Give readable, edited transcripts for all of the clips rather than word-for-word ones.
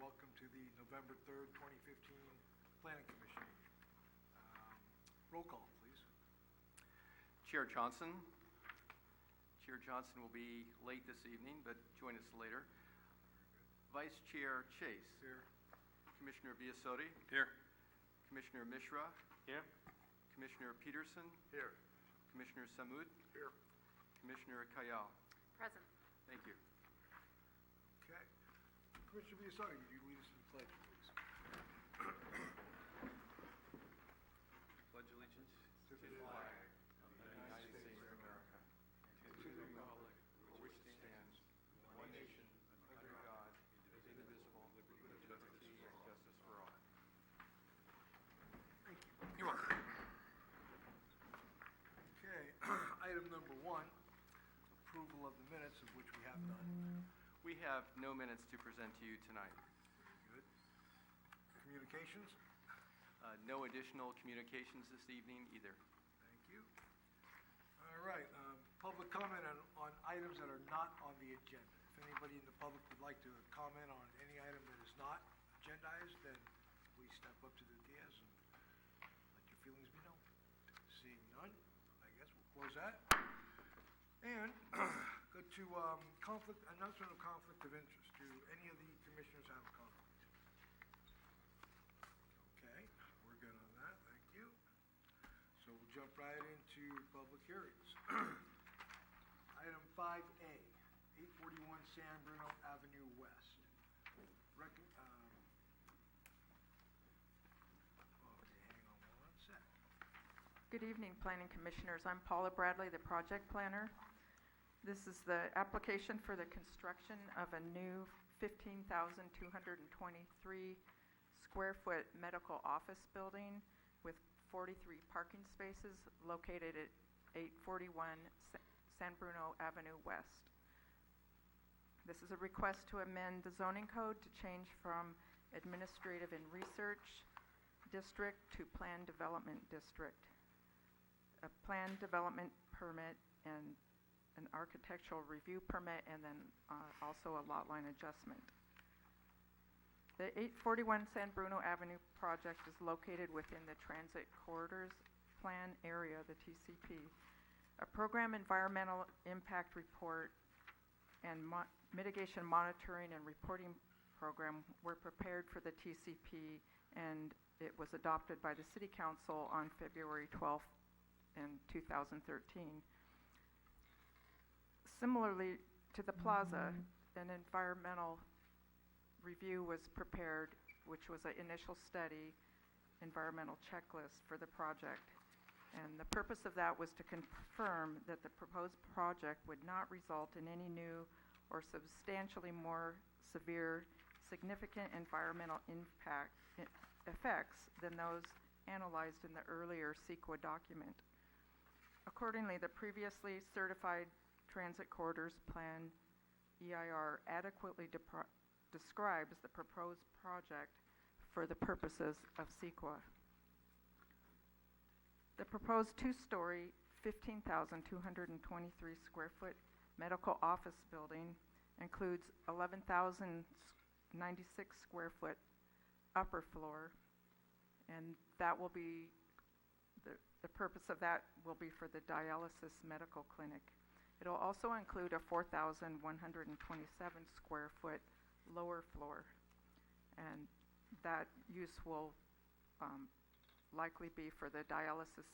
welcome to the November 3rd, 2015 Planning Commission. Roll call, please. Chair Johnson. Chair Johnson will be late this evening, but join us later. Vice Chair Chase. Here. Commissioner Viasotti. Here. Commissioner Mishra. Here. Commissioner Petersen. Here. Commissioner Sammut. Here. Commissioner Kayal. Present. Thank you. Okay. Commissioner Viasotti, would you lead us in the pledge, please? Pledge allegiance to the flag of the United States of America and to the republic for which it stands, one nation, under God, indivisible, with liberty and justice for all. Thank you. You're welcome. Okay, item number 1, approval of the minutes, of which we have none. We have no minutes to present to you tonight. Good. Communications? No additional communications this evening either. Thank you. All right, public comment on items that are not on the agenda. If anybody in the public would like to comment on any item that is not agendized, then please step up to the dais and let your feelings be known. Seeing none, I guess we'll close that. And go to announcement of conflict of interest. Do any of the commissioners have a conflict? Okay, we're good on that, thank you. So we'll jump right into public hearings. Item 5A, 841 San Bruno Ave West. Okay, hang on one sec. Good evening, Planning Commissioners. I'm Paula Bradley, the project planner. This is the application for the construction of a new 15,223 square foot medical office building with 43 parking spaces located at 841 San Bruno Avenue West. This is a request to amend the zoning code to change from administrative and research district to plan development district. A plan development permit and an architectural review permit, and then also a lot line adjustment. The 841 San Bruno Avenue project is located within the Transit Corridors Plan area, the TCP. A program environmental impact report and mitigation monitoring and reporting program were prepared for the TCP, and it was adopted by the City Council on February 12th in 2013. Similarly to the plaza, an environmental review was prepared, which was an initial study, environmental checklist for the project. And the purpose of that was to confirm that the proposed project would not result in any new or substantially more severe, significant environmental effects than those analyzed in the earlier CEQA document. Accordingly, the previously certified Transit Corridors Plan, EIR, adequately describes the proposed project for the purposes of CEQA. The proposed two-story, 15,223 square foot medical office building includes 11,096 square foot upper floor, and that will be the purpose of that will be for the dialysis medical clinic. It'll also include a 4,127 square foot lower floor, and that use will likely be for the dialysis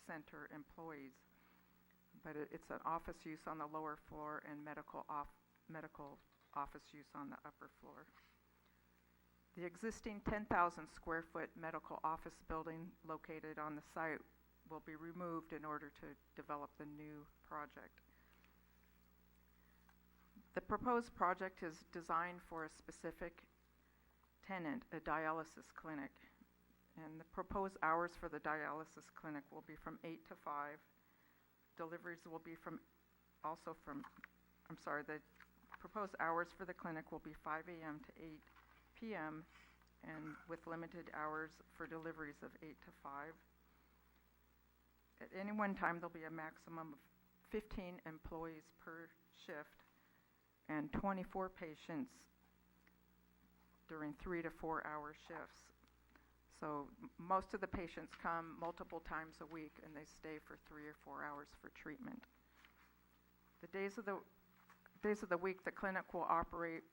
center employees, but it's an office use on the lower floor and medical office use on the upper floor. The existing 10,000 square foot medical office building located on the site will be removed in order to develop the new project. The proposed project is designed for a specific tenant, a dialysis clinic, and the proposed hours for the dialysis clinic will be from 8 to 5. Deliveries will be the proposed hours for the clinic will be 5 a.m. to 8 p.m. and with limited hours for deliveries of 8 to 5. At any one time, there'll be a maximum of 15 employees per shift and 24 patients during 3 to 4 hour shifts. So most of the patients come multiple times a week, and they stay for 3 or 4 hours for treatment. The days of the week the clinic will operate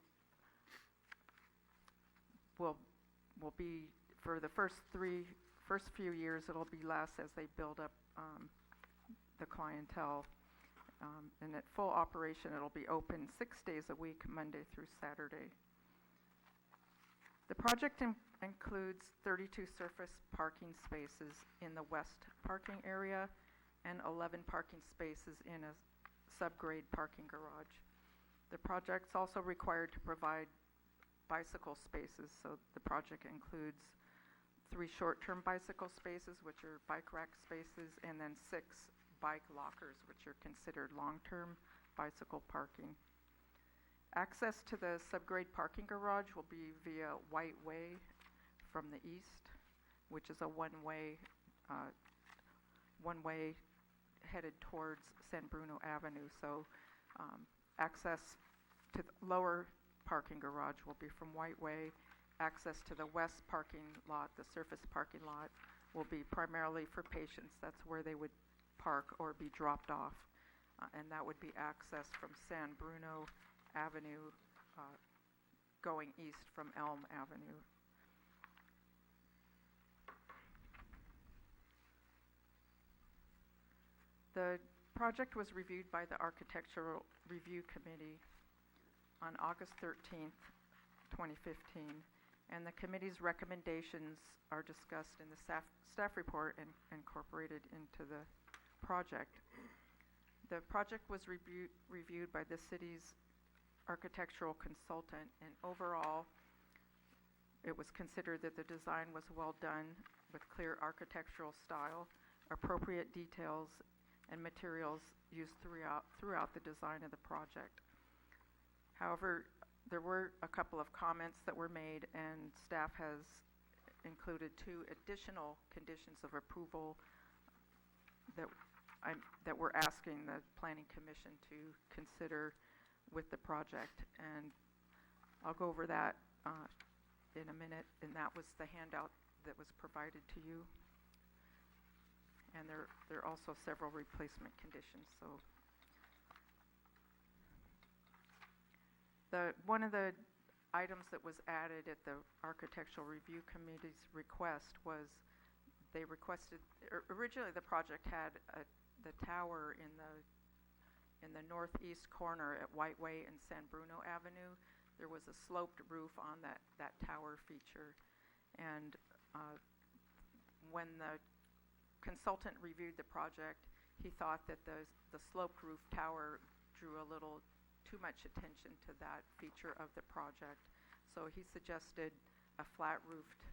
will be, for the first few years, it'll be less as they build up the clientele. And at full operation, it'll be open 6 days a week, Monday through Saturday. The project includes 32 surface parking spaces in the west parking area and 11 parking spaces in a subgrade parking garage. The project's also required to provide bicycle spaces, so the project includes 3 short-term bicycle spaces, which are bike rack spaces, and then 6 bike lockers, which are considered long-term bicycle parking. Access to the subgrade parking garage will be via White Way from the east, which is a one-way headed towards San Bruno Avenue. So access to the lower parking garage will be from White Way. Access to the west parking lot, the surface parking lot, will be primarily for patients. That's where they would park or be dropped off. And that would be accessed from San Bruno Avenue going east from Elm Avenue. The project was reviewed by the Architectural Review Committee on August 13th, 2015, and the committee's recommendations are discussed in the staff report and incorporated into the project. The project was reviewed by the city's architectural consultant, and overall it was considered that the design was well done with clear architectural style, appropriate details, and materials used throughout the design of the project. However, there were a couple of comments that were made, and staff has included 2 additional conditions of approval that we're asking the Planning Commission to consider with the project, and I'll go over that in a minute. And that was the handout that was provided to you. And there are also several replacement conditions. So one of the items that was added at the Architectural Review Committee's request was they requested, originally the project had the tower in the northeast corner at White Way and San Bruno Avenue. There was a sloped roof on that tower feature. And when the consultant reviewed the project, he thought that the sloped roof tower drew a little too much attention to that feature of the project. So he suggested a flat roofed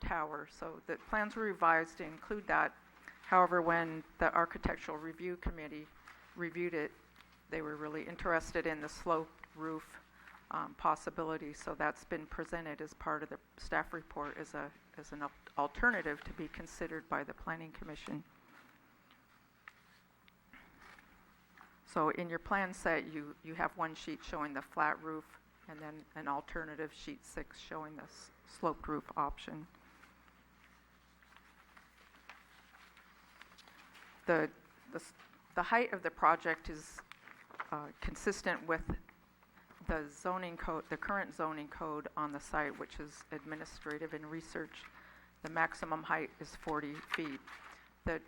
tower. So the plans were revised to include that. However, when the Architectural Review Committee reviewed it, they were really interested in the sloped roof possibility. So that's been presented as part of the staff report as an alternative to be considered by the Planning Commission. So in your plan set, you have one sheet showing the flat roof, and then an alternative sheet 6 showing the sloped roof option. The height of the project is consistent with the zoning code, the current zoning code on the site, which is administrative and research. The maximum height is 40 feet. The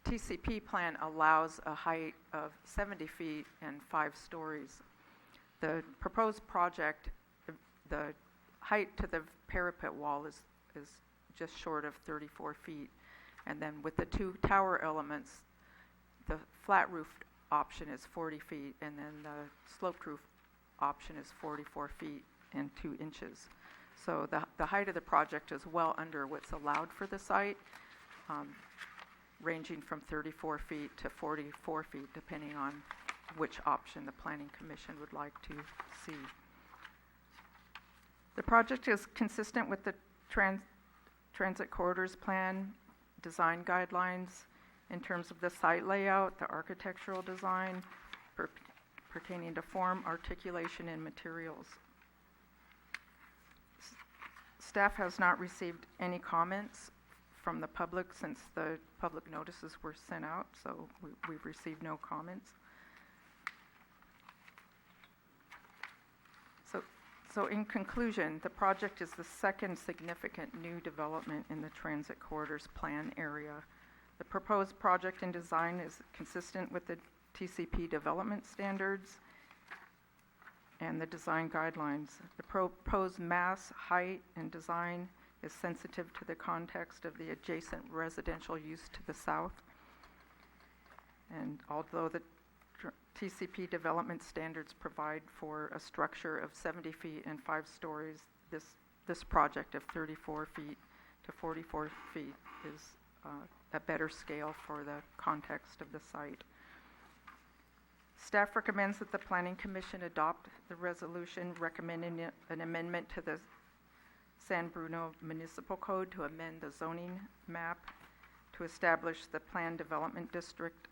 TCP plan allows a height of 70 feet and 5 stories. The proposed project, the height to the parapet wall is just short of 34 feet. And then with the 2 tower elements, the flat roof option is 40 feet, and then the sloped roof option is 44 feet and 2 inches. So the height of the project is well under what's allowed for the site, ranging from 34 feet to 44 feet, depending on which option the Planning Commission would like to see. The project is consistent with the Transit Corridors Plan design guidelines in terms of the site layout, the architectural design pertaining to form, articulation, and materials. Staff has not received any comments from the public since the public notices were sent out, so we've received no comments. So in conclusion, the project is the second significant new development in the transit corridors plan area. The proposed project and design is consistent with the TCP development standards and the design guidelines. The proposed mass, height, and design is sensitive to the context of the adjacent residential use to the south. And although the TCP development standards provide for a structure of 70 feet and 5 stories, this project of 34 feet to 44 feet is a better scale for the context of the site. Staff recommends that the Planning Commission adopt the resolution recommending an amendment to the San Bruno Municipal Code to amend the zoning map to establish the Planned Development District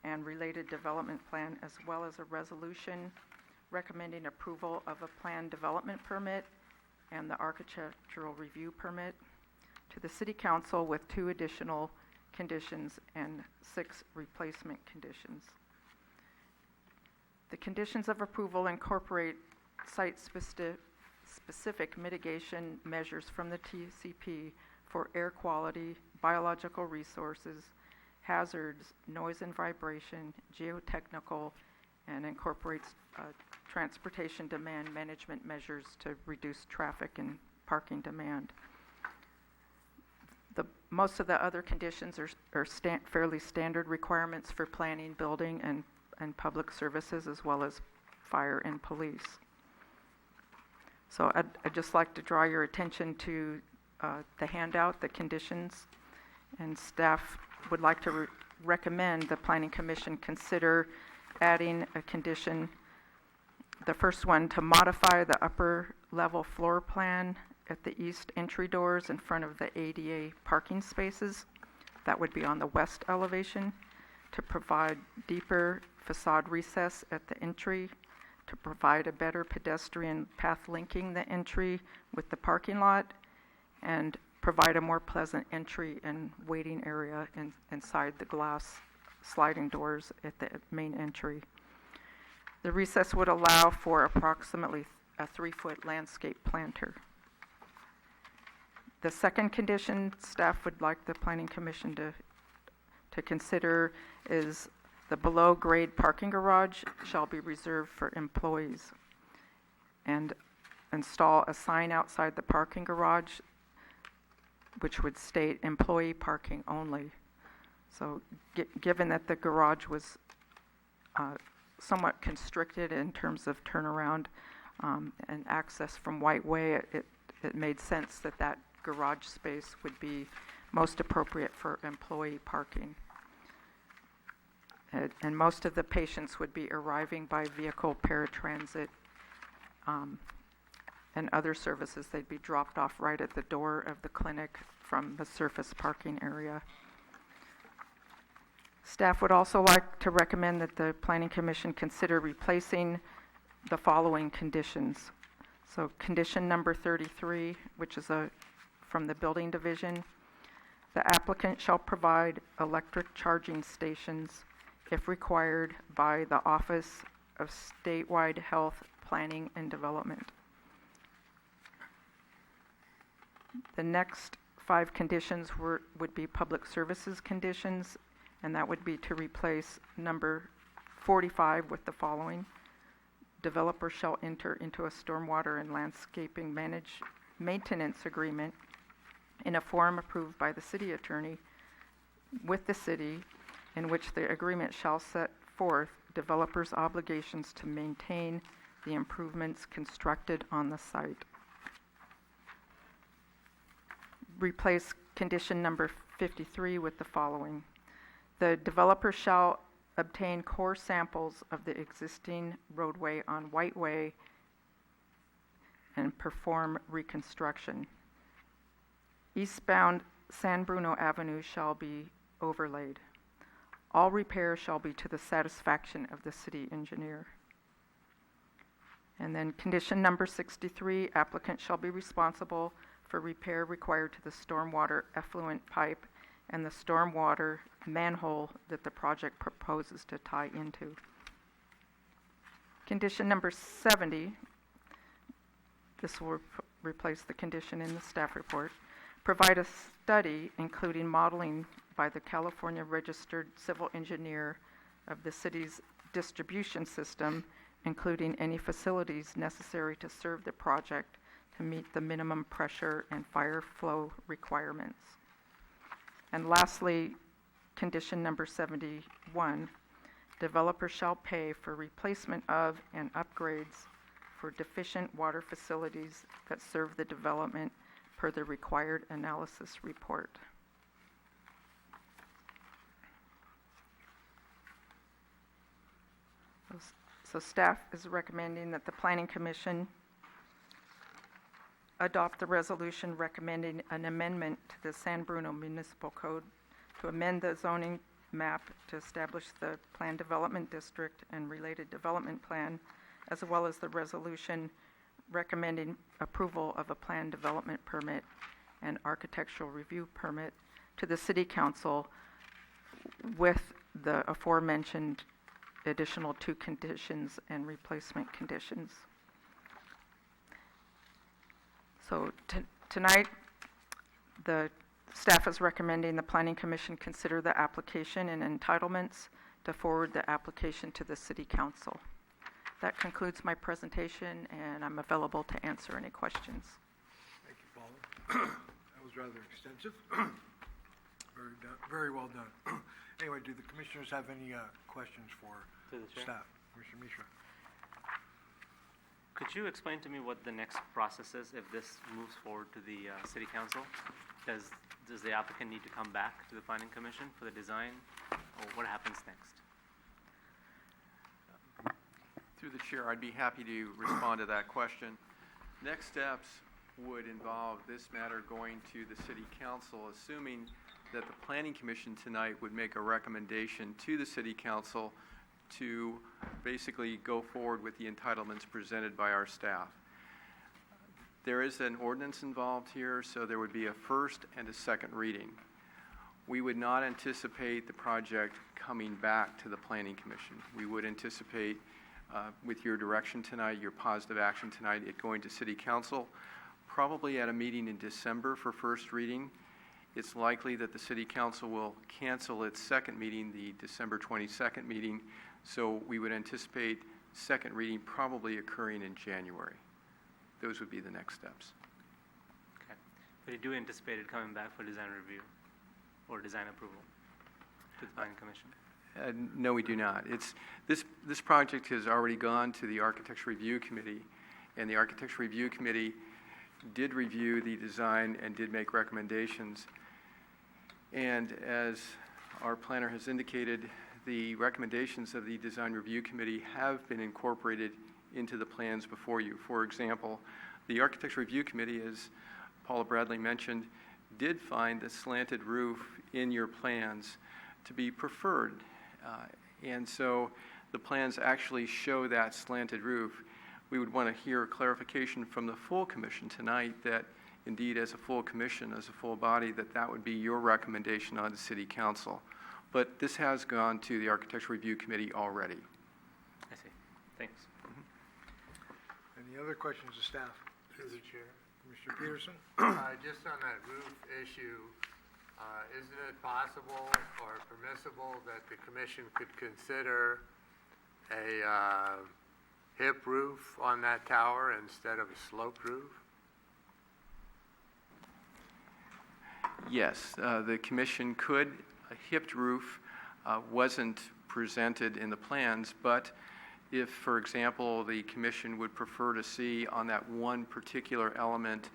and related development plan, as well as a resolution recommending approval of a planned development permit and the architectural review permit to the City Council with 2 additional conditions and 6 replacement conditions. The conditions of approval incorporate site-specific mitigation measures from the TCP for air quality, biological resources, hazards, noise and vibration, geotechnical, and incorporates transportation demand management measures to reduce traffic and parking demand. Most of the other conditions are fairly standard requirements for planning, building, and public services, as well as fire and police. So I'd just like to draw your attention to the handout, the conditions, and staff would like to recommend the Planning Commission consider adding a condition, the first one, to modify the upper level floor plan at the east entry doors in front of the ADA parking spaces. That would be on the west elevation, to provide deeper facade recess at the entry, to provide a better pedestrian path linking the entry with the parking lot, and provide a more pleasant entry and waiting area inside the glass sliding doors at the main entry. The recess would allow for approximately a 3-foot landscape planter. The second condition staff would like the Planning Commission to consider is the below-grade parking garage shall be reserved for employees, and install a sign outside the parking garage which would state employee parking only. So given that the garage was somewhat constricted in terms of turnaround and access from White Way, it made sense that garage space would be most appropriate for employee parking. And most of the patients would be arriving by vehicle, paratransit, and other services. They'd be dropped off right at the door of the clinic from the surface parking area. Staff would also like to recommend that the Planning Commission consider replacing the following conditions. So condition number 33, which is from the Building Division, the applicant shall provide electric charging stations if required by the Office of Statewide Health Planning and Development. The next 5 conditions would be public services conditions, and that would be to replace number 45 with the following. Developer shall enter into a stormwater and landscaping maintenance agreement in a form approved by the city attorney with the city, in which the agreement shall set forth developers' obligations to maintain the improvements constructed on the site. Replace condition number 53 with the following. The developer shall obtain core samples of the existing roadway on White Way and perform reconstruction. Eastbound San Bruno Avenue shall be overlaid. All repairs shall be to the satisfaction of the city engineer. And then condition number 63, applicant shall be responsible for repair required to the stormwater effluent pipe and the stormwater manhole that the project proposes to tie into. Condition number 70, this will replace the condition in the staff report, provide a study including modeling by the California Registered Civil Engineer of the city's distribution system, including any facilities necessary to serve the project to meet the minimum pressure and fire flow requirements. And lastly, condition number 71, developer shall pay for replacement of and upgrades for deficient water facilities that serve the development per the required analysis report. So staff is recommending that the Planning Commission adopt the resolution recommending an amendment to the San Bruno Municipal Code to amend the zoning map to establish the Planned Development District and related development plan, as well as the resolution recommending approval of a planned development permit and architectural review permit to the City Council with the aforementioned additional 2 conditions and replacement conditions. So tonight, the staff is recommending the Planning Commission consider the application and entitlements to forward the application to the City Council. That concludes my presentation, and I'm available to answer any questions. Thank you, Paula. That was rather extensive. Very well done. Anyway, do the commissioners have any questions for staff? Commissioner Mishra. Could you explain to me what the next process is if this moves forward to the City Council? Does the applicant need to come back to the Planning Commission for the design, or what happens next? Through the chair, I'd be happy to respond to that question. Next steps would involve this matter going to the City Council, assuming that the Planning Commission tonight would make a recommendation to the City Council to basically go forward with the entitlements presented by our staff. There is an ordinance involved here, so there would be a first and a second reading. We would not anticipate the project coming back to the Planning Commission. We would anticipate, with your direction tonight, your positive action tonight, it going to City Council, probably at a meeting in December for first reading. It's likely that the City Council will cancel its second meeting, the December 22nd meeting, so we would anticipate second reading probably occurring in January. Those would be the next steps. Okay. But you do anticipate it coming back for design review or design approval to the Planning Commission? No, we do not. This project has already gone to the Architecture Review Committee, and the Architecture Review Committee did review the design and did make recommendations. And as our planner has indicated, the recommendations of the Design Review Committee have been incorporated into the plans before you. For example, the Architecture Review Committee, as Paula Bradley mentioned, did find the slanted roof in your plans to be preferred. And so the plans actually show that slanted roof. We would want to hear clarification from the full commission tonight that indeed, as a full commission, as a full body, that would be your recommendation on the City Council. But this has gone to the Architecture Review Committee already. I see. Thanks. Any other questions of staff? Through the chair. Commissioner Petersen? Just on that roof issue, isn't it possible or permissible that the commission could consider a hip roof on that tower instead of a sloped roof? Yes, the commission could. A hipped roof wasn't presented in the plans, but if, for example, the commission would prefer to see on that one particular element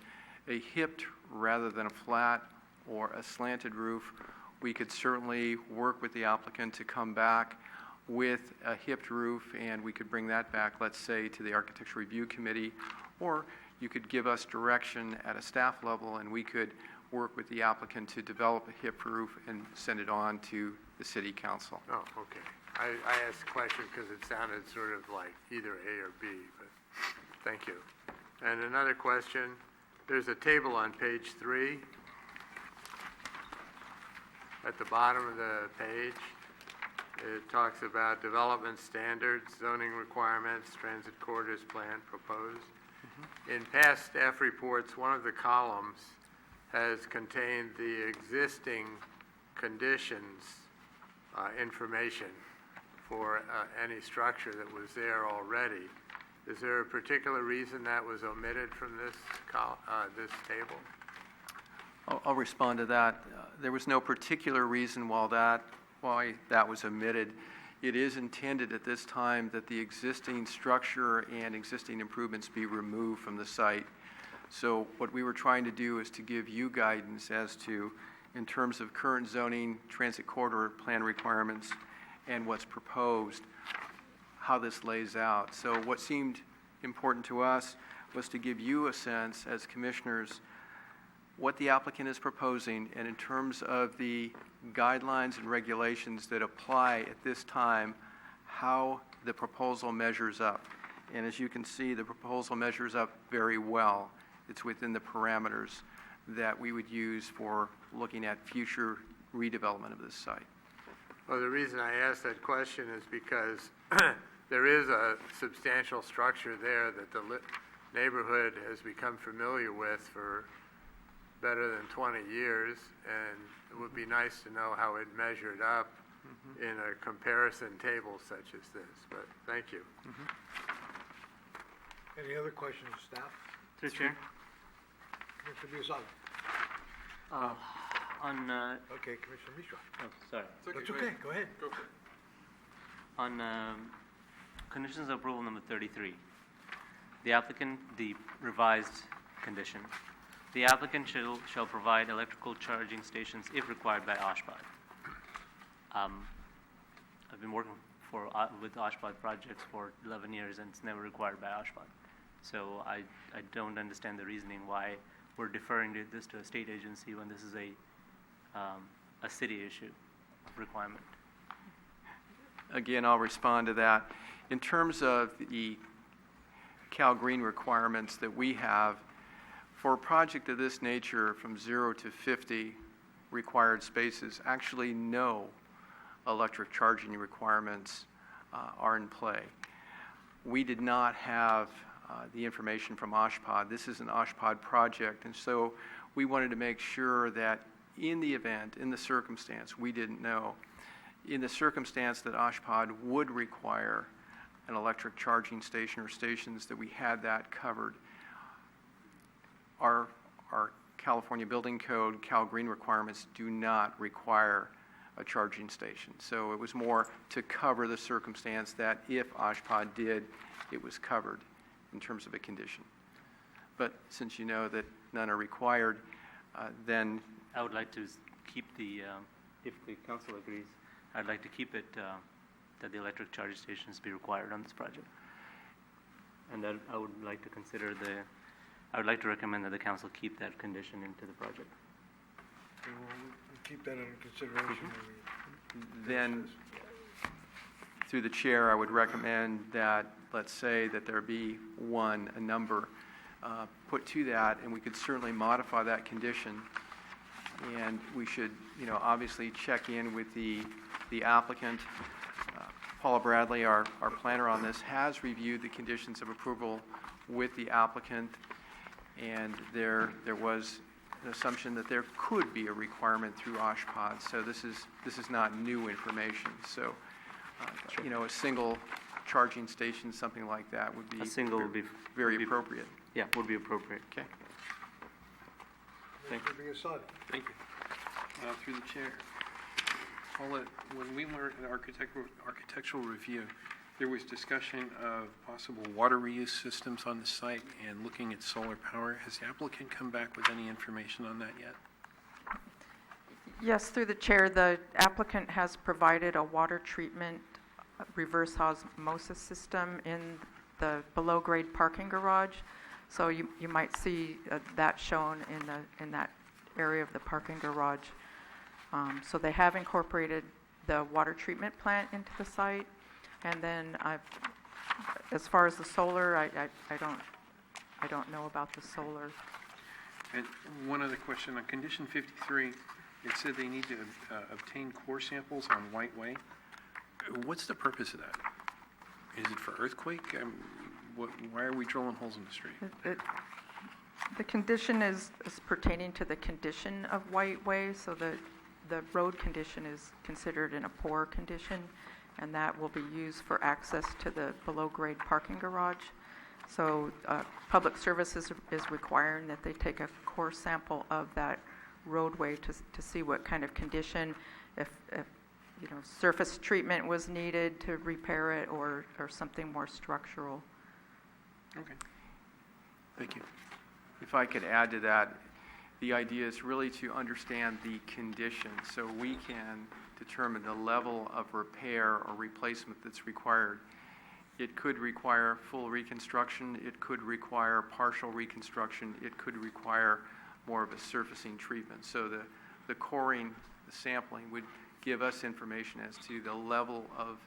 a hipped rather than a flat or a slanted roof, we could certainly work with the applicant to come back with a hipped roof, and we could bring that back, let's say, to the Architecture Review Committee, or you could give us direction at a staff level, and we could work with the applicant to develop a hipped roof and send it on to the city council. Oh, okay. I asked the question because it sounded sort of like either A or B, but thank you. And another question, there's a table on page 3 at the bottom of the page. It talks about development standards, zoning requirements, transit corridors plan proposed. In past staff reports, one of the columns has contained the existing conditions information for any structure that was there already. Is there a particular reason that was omitted from this table? I'll respond to that. There was no particular reason why that was omitted. It is intended at this time that the existing structure and existing improvements be removed from the site. So what we were trying to do is to give you guidance as to, in terms of current zoning, transit corridor plan requirements, and what's proposed, how this lays out. So what seemed important to us was to give you a sense as commissioners what the applicant is proposing, and in terms of the guidelines and regulations that apply at this time, how the proposal measures up. And as you can see, the proposal measures up very well. It's within the parameters that we would use for looking at future redevelopment of this site. Well, the reason I asked that question is because there is a substantial structure there that the neighborhood has become familiar with for better than 20 years, and it would be nice to know how it measured up in a comparison table such as this, but thank you. Any other questions, staff? Through Chair. Commissioner Biassatti? Okay, Commissioner Mishra. Oh, sorry. That's okay, go ahead. On conditions of approval number 33, the applicant, the revised condition, the applicant shall provide electrical charging stations if required by OSHPD. I've been working with OSHPD projects for 11 years, and it's never required by OSHPD. So I don't understand the reasoning why we're deferring this to a state agency when this is a city issue requirement. Again, I'll respond to that. In terms of the Cal Green requirements that we have, for a project of this nature, from 0 to 50 required spaces, actually no electric charging requirements are in play. We did not have the information from OSHPD. This is an OSHPD project, and so we wanted to make sure that in the event, in the circumstance, we didn't know, in the circumstance that OSHPD would require an electric charging station or stations, that we had that covered. Our California Building Code, Cal Green requirements do not require a charging station. So it was more to cover the circumstance that if OSHPD did, it was covered in terms of a condition. But since you know that none are required, then I would like to keep the, if the council agrees, I'd like to keep it that the electric charging stations be required on this project. And that I would like to consider I would like to recommend that the council keep that condition into the project. Okay, we'll keep that under consideration when we then through the chair, I would recommend that, let's say that there be a number put to that, and we could certainly modify that condition. And we should, obviously check in with the applicant. Paula Bradley, our planner on this, has reviewed the conditions of approval with the applicant, and there was an assumption that there could be a requirement through OSHPD. So this is not new information. So, a single charging station, something like that, would be very appropriate. Yeah, would be appropriate. Okay. Thank you. Commissioner Biassatti? Thank you. Through the chair. Paula, when we were in architectural review, there was discussion of possible water reuse systems on the site and looking at solar power. Has the applicant come back with any information on that yet? Yes, through the chair, the applicant has provided a water treatment reverse osmosis system in the below-grade parking garage. So you might see that shown in that area of the parking garage. So they have incorporated the water treatment plant into the site. And then as far as the solar, I don't know about the solar. And one other question, on condition 53, it said they need to obtain core samples on White Way. What's the purpose of that? Is it for earthquake? Why are we drilling holes in the street? The condition is pertaining to the condition of White Way, so the road condition is considered in a poor condition, and that will be used for access to the below-grade parking garage. So Public Services is requiring that they take a core sample of that roadway to see what kind of condition, if surface treatment was needed to repair it, or something more structural. Okay. Thank you. If I could add to that, the idea is really to understand the condition so we can determine the level of repair or replacement that's required. It could require full reconstruction, it could require partial reconstruction, it could require more of a surfacing treatment. So the coring, the sampling would give us information as to the level of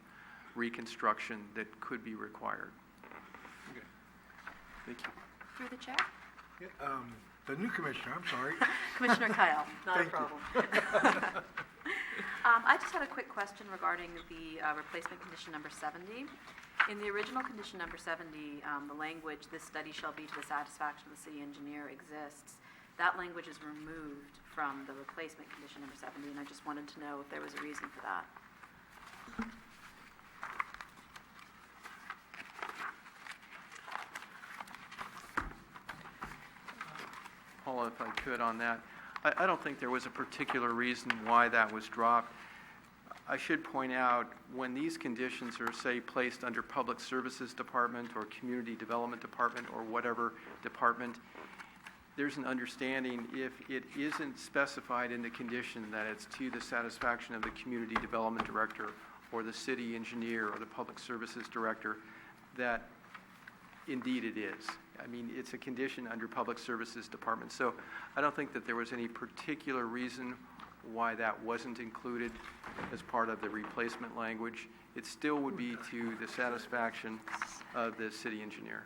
reconstruction that could be required. Okay. Thank you. Through the chair? Yeah, the new commissioner, I'm sorry. Commissioner Kyle, not a Thank you. problem. I just had a quick question regarding the replacement condition number 70. In the original condition number 70, the language, "This study shall be to the satisfaction of the city engineer," exists. That language is removed from the replacement condition number 70, and I just wanted to know if there was a reason for that. Paula, if I could on that. I don't think there was a particular reason why that was dropped. I should point out, when these conditions are, say, placed under Public Services Department or Community Development Department or whatever department, there's an understanding if it isn't specified in the condition that it's to the satisfaction of the Community Development Director or the City Engineer or the Public Services Director, that indeed it is. I mean, it's a condition under Public Services Department. So I don't think that there was any particular reason why that wasn't included as part of the replacement language. It still would be to the satisfaction of the city engineer.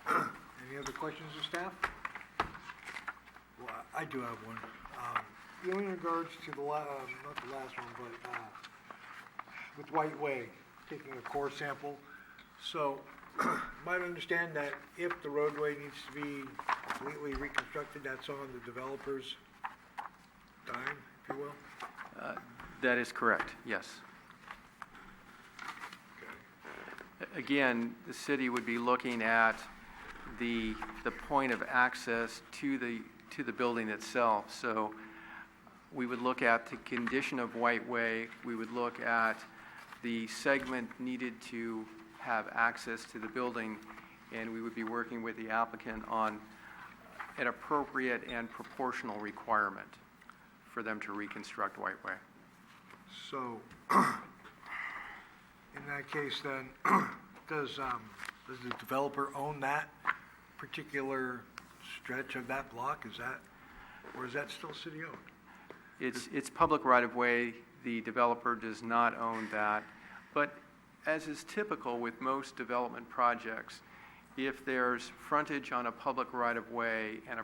Any other questions of staff? Well, I do have one. In regards to the not the last one, but with White Way, taking a core sample. So, might understand that if the roadway needs to be completely reconstructed, that's on the developer's dime, if you will? That is correct, yes. Again, the city would be looking at the point of access to the building itself. So we would look at the condition of White Way, we would look at the segment needed to have access to the building, and we would be working with the applicant on an appropriate and proportional requirement for them to reconstruct White Way. So, in that case then, does the developer own that particular stretch of that block? Or is that still city-owned? It's public right-of-way. The developer does not own that. But as is typical with most development projects, if there's frontage on a public right-of-way and a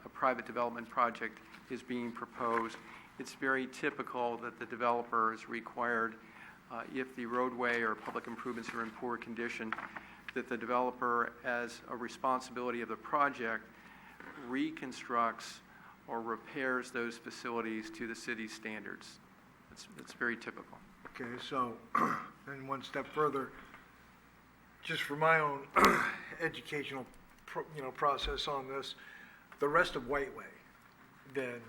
private development project is being proposed, it's very typical that the developer is required, if the roadway or public improvements are in poor condition, that the developer, as a responsibility of the project, reconstructs or repairs those facilities to the city's standards. It's very typical. Okay, so, then one step further, just for my own educational, process on this, the rest of White Way, then,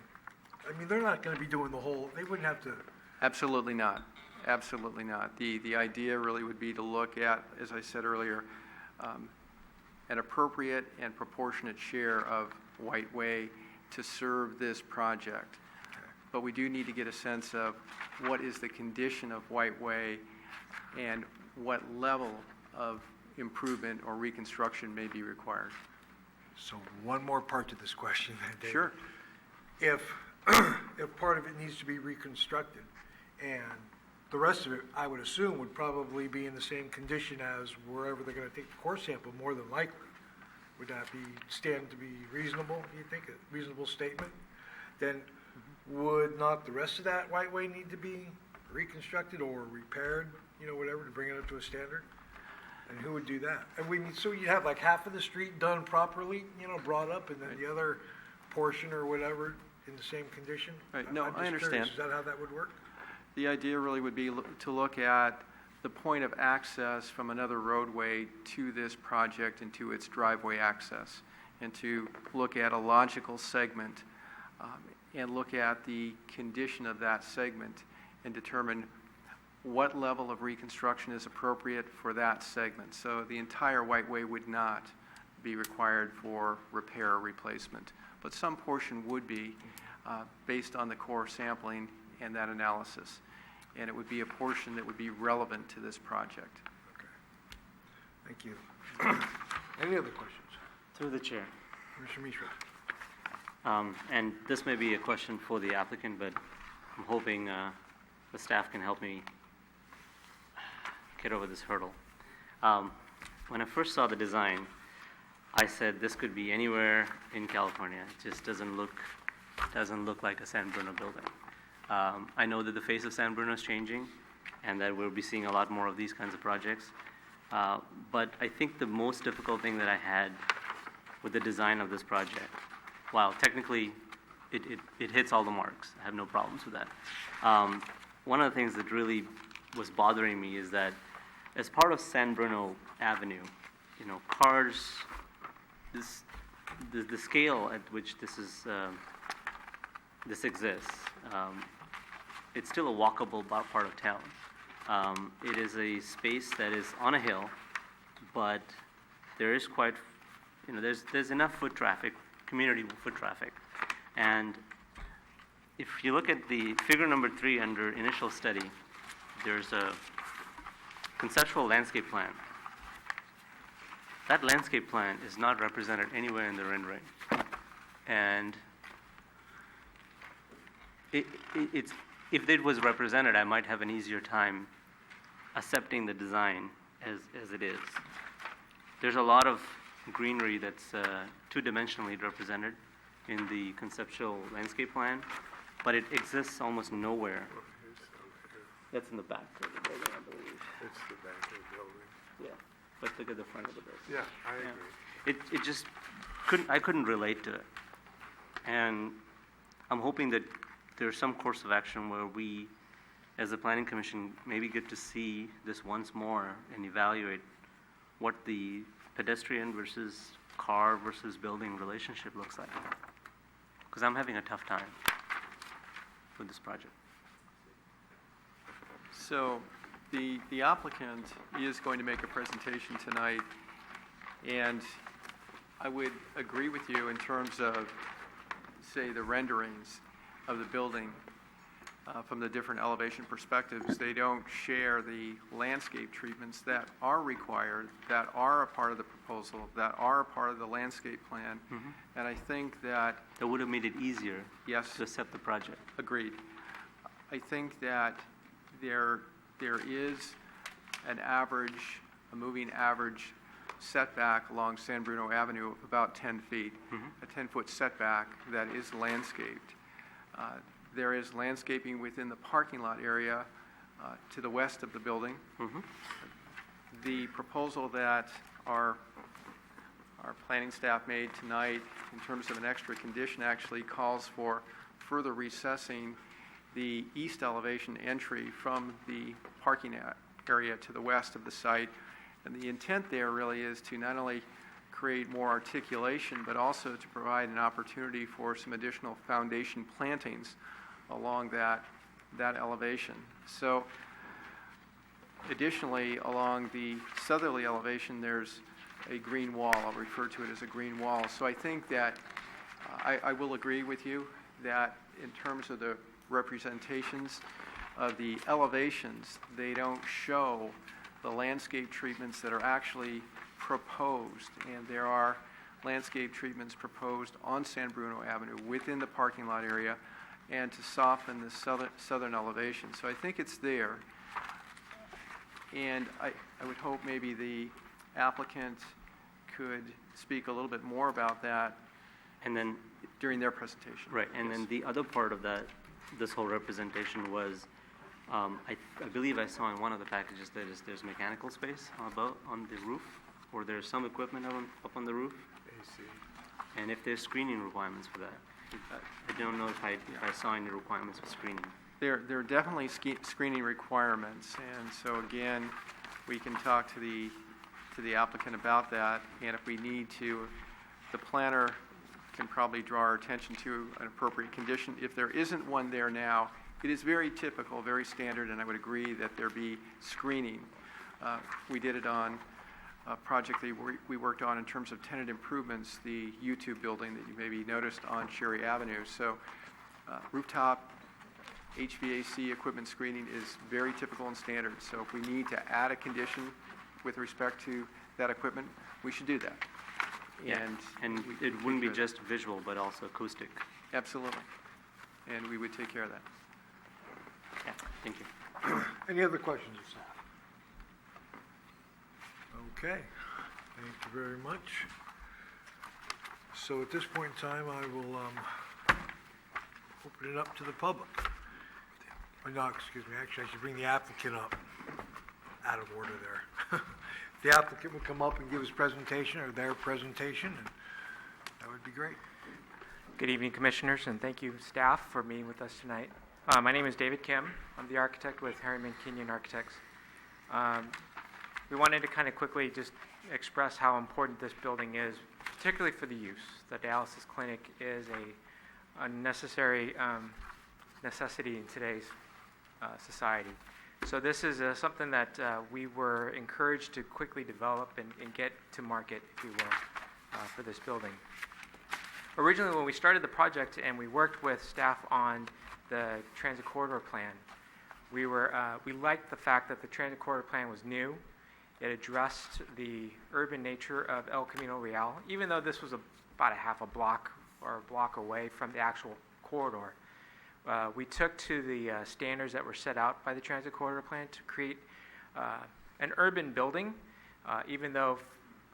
I mean, they're not gonna be doing the whole, they wouldn't have to. Absolutely not. Absolutely not. The idea really would be to look at, as I said earlier, an appropriate and proportionate share of White Way to serve this project. But we do need to get a sense of what is the condition of White Way and what level of improvement or reconstruction may be required. So one more part to this question then, David. Sure. If if part of it needs to be reconstructed, and the rest of it, I would assume, would probably be in the same condition as wherever they're gonna take the core sample, more than likely. Would that stand to be reasonable, do you think, a reasonable statement? Then would not the rest of that right way need to be reconstructed or repaired, whatever, to bring it up to a standard? And who would do that? And so you have like half of the street done properly, brought up, and then the other portion or whatever in the same condition? Right, no, I'm just I understand. curious, is that how that would work? The idea really would be to look at the point of access from another roadway to this project and to its driveway access, and to look at a logical segment and look at the condition of that segment and determine what level of reconstruction is appropriate for that segment. So the entire White Way would not be required for repair or replacement, but some portion would be based on the core sampling and that analysis. And it would be a portion that would be relevant to this project. Okay. Thank you. Any other questions? Through the chair. Commissioner Mishra? And this may be a question for the applicant, but I'm hoping the staff can help me get over this hurdle. When I first saw the design, I said this could be anywhere in California. It just doesn't look like a San Bruno building. I know that the face of San Bruno is changing, and that we'll be seeing a lot more of these kinds of projects. But I think the most difficult thing that I had with the design of this project, while technically it hits all the marks, I have no problems with that. One of the things that really was bothering me is that as part of San Bruno Avenue, cars, the scale at which this exists, it's still a walkable part of town. It is a space that is on a hill, but there is quite, there's enough foot traffic, community foot traffic. And if you look at the figure number 3 under initial study, there's a conceptual landscape plan. That landscape plan is not represented anywhere in the rendering. And if it was represented, I might have an easier time accepting the design as it is. There's a lot of greenery that's two-dimensionally represented in the conceptual landscape plan, but it exists almost nowhere. That's in the back of the building, I believe. It's the back of the building. Yeah, but look at the front of the building. Yeah, I agree. It just I couldn't relate to it. And I'm hoping that there's some course of action where we, as the Planning Commission, maybe get to see this once more and evaluate what the pedestrian versus car versus building relationship looks like. Because I'm having a tough time with this project. So the applicant is going to make a presentation tonight, and I would agree with you in terms of, say, the renderings of the building from the different elevation perspectives. They don't share the landscape treatments that are required, that are a part of the proposal, that are a part of the landscape plan. Mm-hmm. And I think that, That would have made it easier yes, to accept the project. agreed. I think that there is a moving average setback along San Bruno Avenue of about 10 feet, a 10-foot setback that is landscaped. There is landscaping within the parking lot area to the west of the building. The proposal that our planning staff made tonight in terms of an extra condition actually calls for further recessing the east elevation entry from the parking area to the west of the site. And the intent there really is to not only create more articulation, but also to provide an opportunity for some additional foundation plantings along that elevation. So additionally, along the southerly elevation, there's a green wall. I'll refer to it as a green wall. So I think that I will agree with you that in terms of the representations of the elevations, they don't show the landscape treatments that are actually proposed. And there are landscape treatments proposed on San Bruno Avenue within the parking lot area and to soften the southern elevation. So I think it's there. And I would hope maybe the applicant could speak a little bit more about that And then, during their presentation. right, and then the other part of that, this whole representation was, I believe I saw in one of the packages that there's mechanical space above, on the roof, or there's some equipment up on the roof, AC. and if there's screening requirements for that. I don't know if I saw any requirements for screening. There are definitely screening requirements, and so again, we can talk to the applicant about that, and if we need to, the planner can probably draw our attention to an appropriate condition. If there isn't one there now, it is very typical, very standard, and I would agree that there be screening. We did it on a project that we worked on in terms of tenant improvements, the YouTube building that you maybe noticed on Cherry Avenue. So rooftop HVAC equipment screening is very typical and standard. So if we need to add a condition with respect to that equipment, we should do that. And it wouldn't be just visual, but also acoustic. Absolutely. And we would take care of that. Yeah, thank you. Any other questions of staff? Okay, thank you very much. So at this point in time, I will open it up to the public. Oh, no, excuse me, actually, I should bring the applicant up. Out of order there. The applicant would come up and give his presentation, or their presentation, and that would be great. Good evening, Commissioners, and thank you, staff, for meeting with us tonight. My name is David Kim. I'm the architect with Harriman Kenyon Architects. We wanted to kind of quickly just express how important this building is, particularly for the use. The dialysis clinic is a necessary necessity in today's society. So this is something that we were encouraged to quickly develop and get to market, if you will, for this building. Originally, when we started the project and we worked with staff on the transit corridor plan, we liked the fact that the transit corridor plan was new. It addressed the urban nature of El Camino Real, even though this was about a half a block or a block away from the actual corridor. We took to the standards that were set out by the transit corridor plan to create an urban building, even though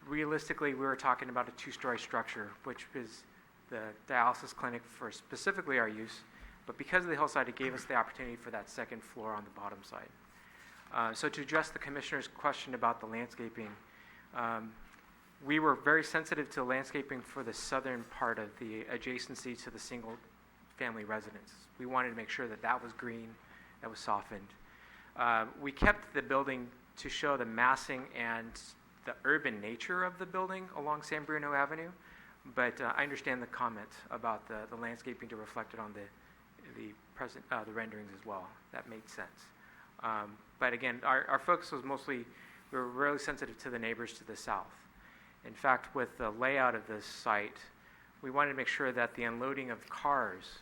realistically we were talking about a two-story structure, which is the dialysis clinic for specifically our use. But because of the hillside, it gave us the opportunity for that second floor on the bottom side. So to address the Commissioner's question about the landscaping, we were very sensitive to landscaping for the southern part of the adjacency to the single-family residence. We wanted to make sure that that was green, that was softened. We kept the building to show the massing and the urban nature of the building along San Bruno Avenue, but I understand the comment about the landscaping to reflect it on the renderings as well. That made sense. But again, our focus was mostly, we were really sensitive to the neighbors to the south. In fact, with the layout of this site, we wanted to make sure that the unloading of cars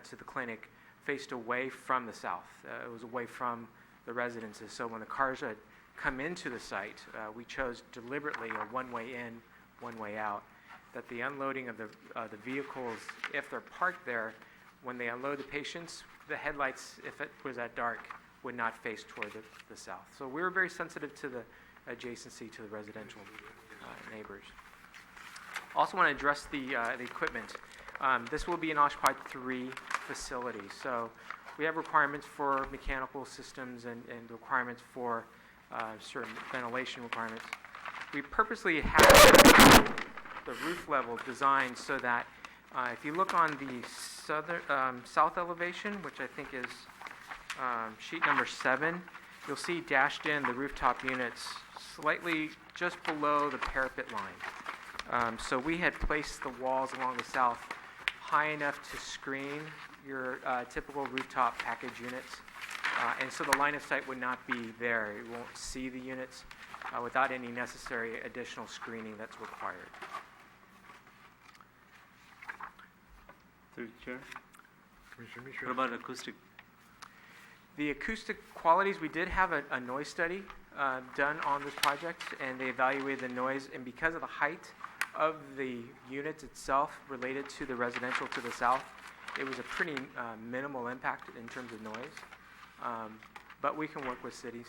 to the clinic faced away from the south. It was away from the residences. So when the cars had come into the site, we chose deliberately a one-way in, one-way out, that the unloading of the vehicles, if they're parked there, when they unload the patients, the headlights, if it was at dark, would not face toward the south. So we were very sensitive to the adjacency to the residential neighbors. Also want to address the equipment. This will be an OSHPD 3 facility, so we have requirements for mechanical systems and requirements for certain ventilation requirements. We purposely have the roof level designed so that if you look on the south elevation, which I think is sheet number 7, you'll see dashed in the rooftop units slightly just below the parapet line. So we had placed the walls along the south high enough to screen your typical rooftop package units. And so the line of sight would not be there. You won't see the units without any necessary additional screening that's required. Through the chair. Commissioner Mishra? What about acoustic? The acoustic qualities, we did have a noise study done on this project, and they evaluated the noise, and because of the height of the units itself related to the residential to the south, it was a pretty minimal impact in terms of noise. But we can work with cities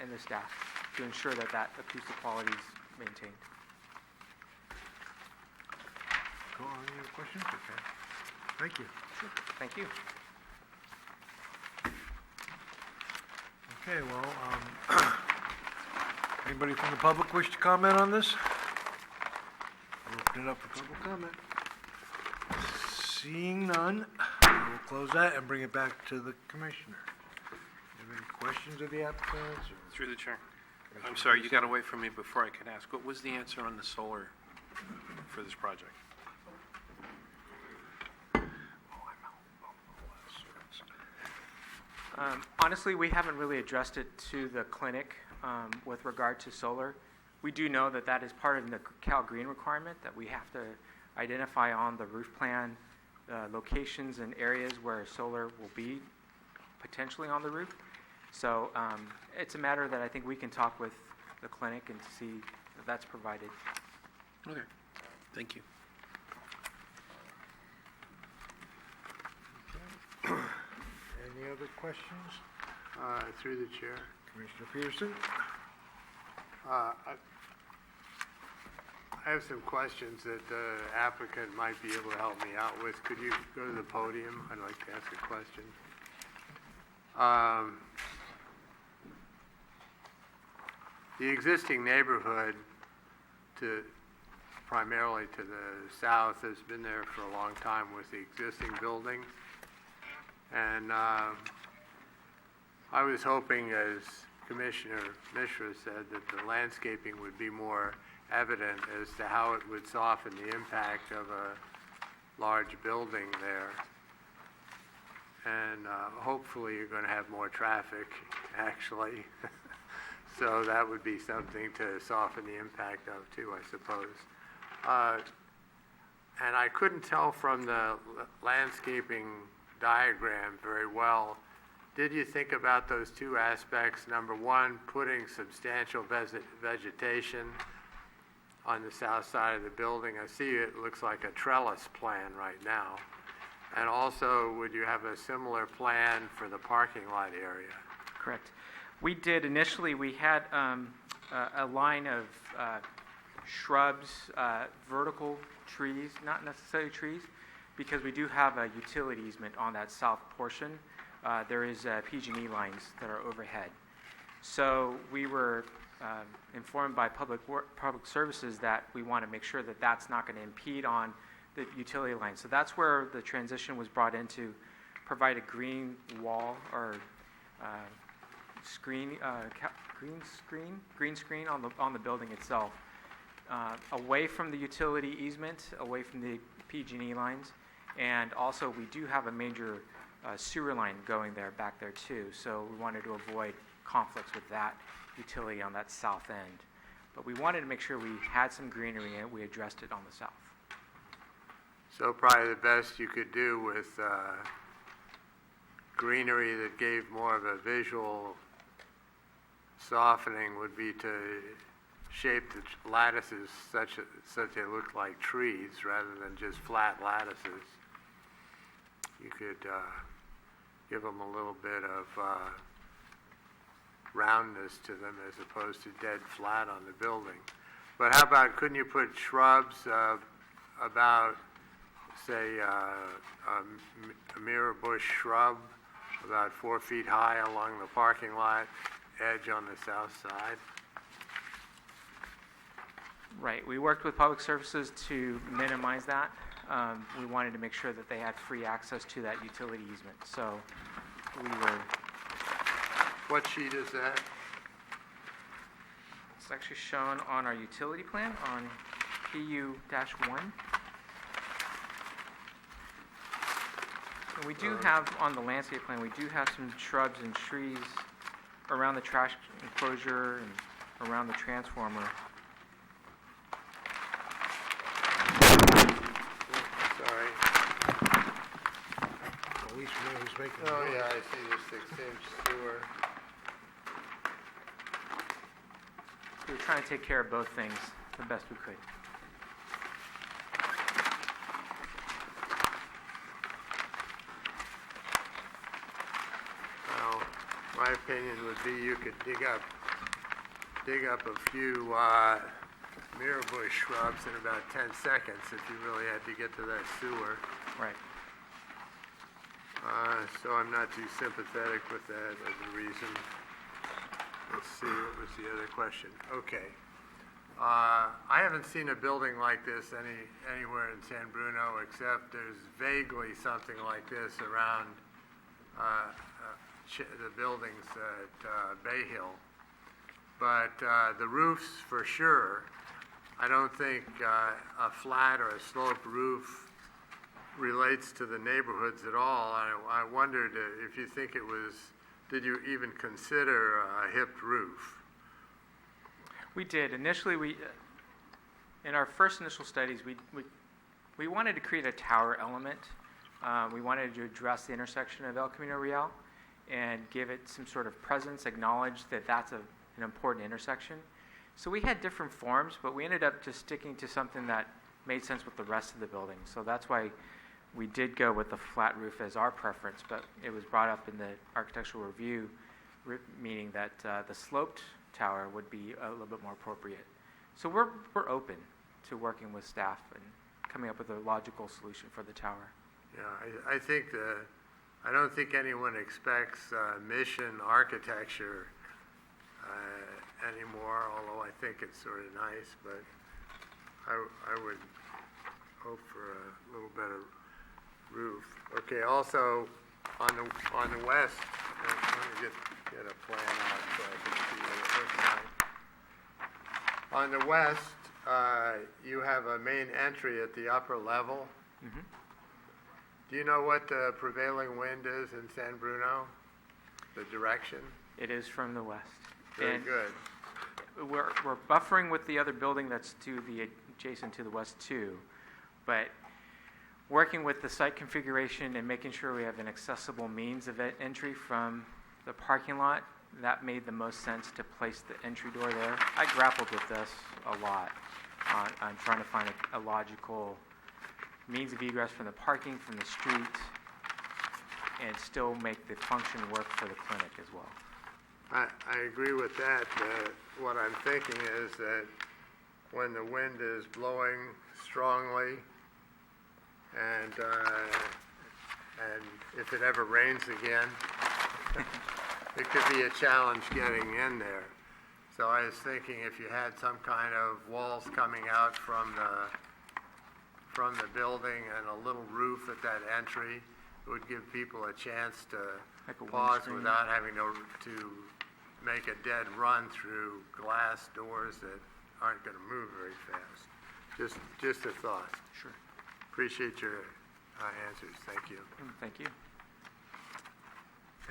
and the staff to ensure that that acoustic quality is maintained. Cool, any other questions? Okay. Thank you. Thank you. Okay, well, anybody from the public wish to comment on this? I'll open it up for public comment. Seeing none, we'll close that and bring it back to the commissioner. Have any questions of the applicants? or- Through the chair. I'm sorry, you got away from me before I could ask. What was the answer on the solar for this project? Honestly, we haven't really addressed it to the clinic with regard to solar. We do know that that is part of the Cal Green requirement, that we have to identify on the roof plan locations and areas where solar will be potentially on the roof. So it's a matter that I think we can talk with the clinic and see if that's provided. Okay, thank you. Any other questions? Through the chair. Commissioner Petersen? I have some questions that the applicant might be able to help me out with. Could you go to the podium? I'd like to ask a question. The existing neighborhood primarily to the south has been there for a long time with the existing buildings. And I was hoping, as Commissioner Mishra said, that the landscaping would be more evident as to how it would soften the impact of a large building there. And hopefully you're going to have more traffic, actually. So that would be something to soften the impact of too, I suppose. And I couldn't tell from the landscaping diagram very well. Did you think about those two aspects? Number one, putting substantial vegetation on the south side of the building. I see it looks like a trellis plan right now. And also, would you have a similar plan for the parking lot area? Correct. We did initially, we had a line of shrubs, vertical trees, not necessarily trees, because we do have a utility easement on that south portion. There is PG&E lines that are overhead. So we were informed by public services that we want to make sure that that's not going to impede on the utility line. So that's where the transition was brought in to provide a green wall or green screen on the building itself, away from the utility easement, away from the PG&E lines, and also we do have a major sewer line going there back there too. So we wanted to avoid conflicts with that utility on that south end. But we wanted to make sure we had some greenery and we addressed it on the south. So probably the best you could do with greenery that gave more of a visual softening would be to shape the lattices such they look like trees rather than just flat lattices. You could give them a little bit of roundness to them as opposed to dead flat on the building. But how about, couldn't you put shrubs about, say, a mirror bush shrub about 4 feet high along the parking lot edge on the south side? Right. We worked with Public Services to minimize that. We wanted to make sure that they had free access to that utility easement. So we were... What sheet is that? It's actually shown on our utility plan on PU-1. And we do have, on the landscape plan, we do have some shrubs and trees around the trash enclosure and around the transformer. Sorry. At least we know who's making the Oh, noise. yeah, I see the 6-inch sewer. We were trying to take care of both things the best we could. my opinion would be you could dig up a few mirror bush shrubs in about 10 seconds if you really had to get to that sewer. Right. So I'm not too sympathetic with that as a reason. Let's see, what was the other question? Okay. I haven't seen a building like this anywhere in San Bruno, except there's vaguely something like this around the buildings at Bay Hill. But the roofs, for sure, I don't think a flat or a sloped roof relates to the neighborhoods at all. I wondered if you think it was, did you even consider a hipped roof? We did. Initially, in our first initial studies, we wanted to create a tower element. We wanted to address the intersection of El Camino Real and give it some sort of presence, acknowledge that that's an important intersection. So we had different forms, but we ended up just sticking to something that made sense with the rest of the building. So that's why we did go with the flat roof as our preference, but it was brought up in the architectural review, meaning that the sloped tower would be a little bit more appropriate. So we're open to working with staff and coming up with a logical solution for the tower. Yeah, I think I don't think anyone expects mission architecture anymore, although I think it's sort of nice, but I would hope for a little better roof. Okay, also on the west, let me get a plan out so I can see what it looks like. On the west, you have a main entry at the upper level. Mm-hmm. Do you know what the prevailing wind is in San Bruno? The direction? It is from the west. Very And good. We're buffering with the other building that's adjacent to the west too, but working with the site configuration and making sure we have an accessible means of entry from the parking lot, that made the most sense to place the entry door there. I grappled with this a lot on trying to find a logical means of egress from the parking, from the street, and still make the function work for the clinic as well. I agree with that. What I'm thinking is that when the wind is blowing strongly and if it ever rains again, it could be a challenge getting in there. So I was thinking if you had some kind of walls coming out from the building and a little roof at that entry, it would give people a chance to Like a pause windscreen. without having to make a dead run through glass doors that aren't going to move very fast. Just a thought. Sure. Appreciate your answers. Thank you. Thank you.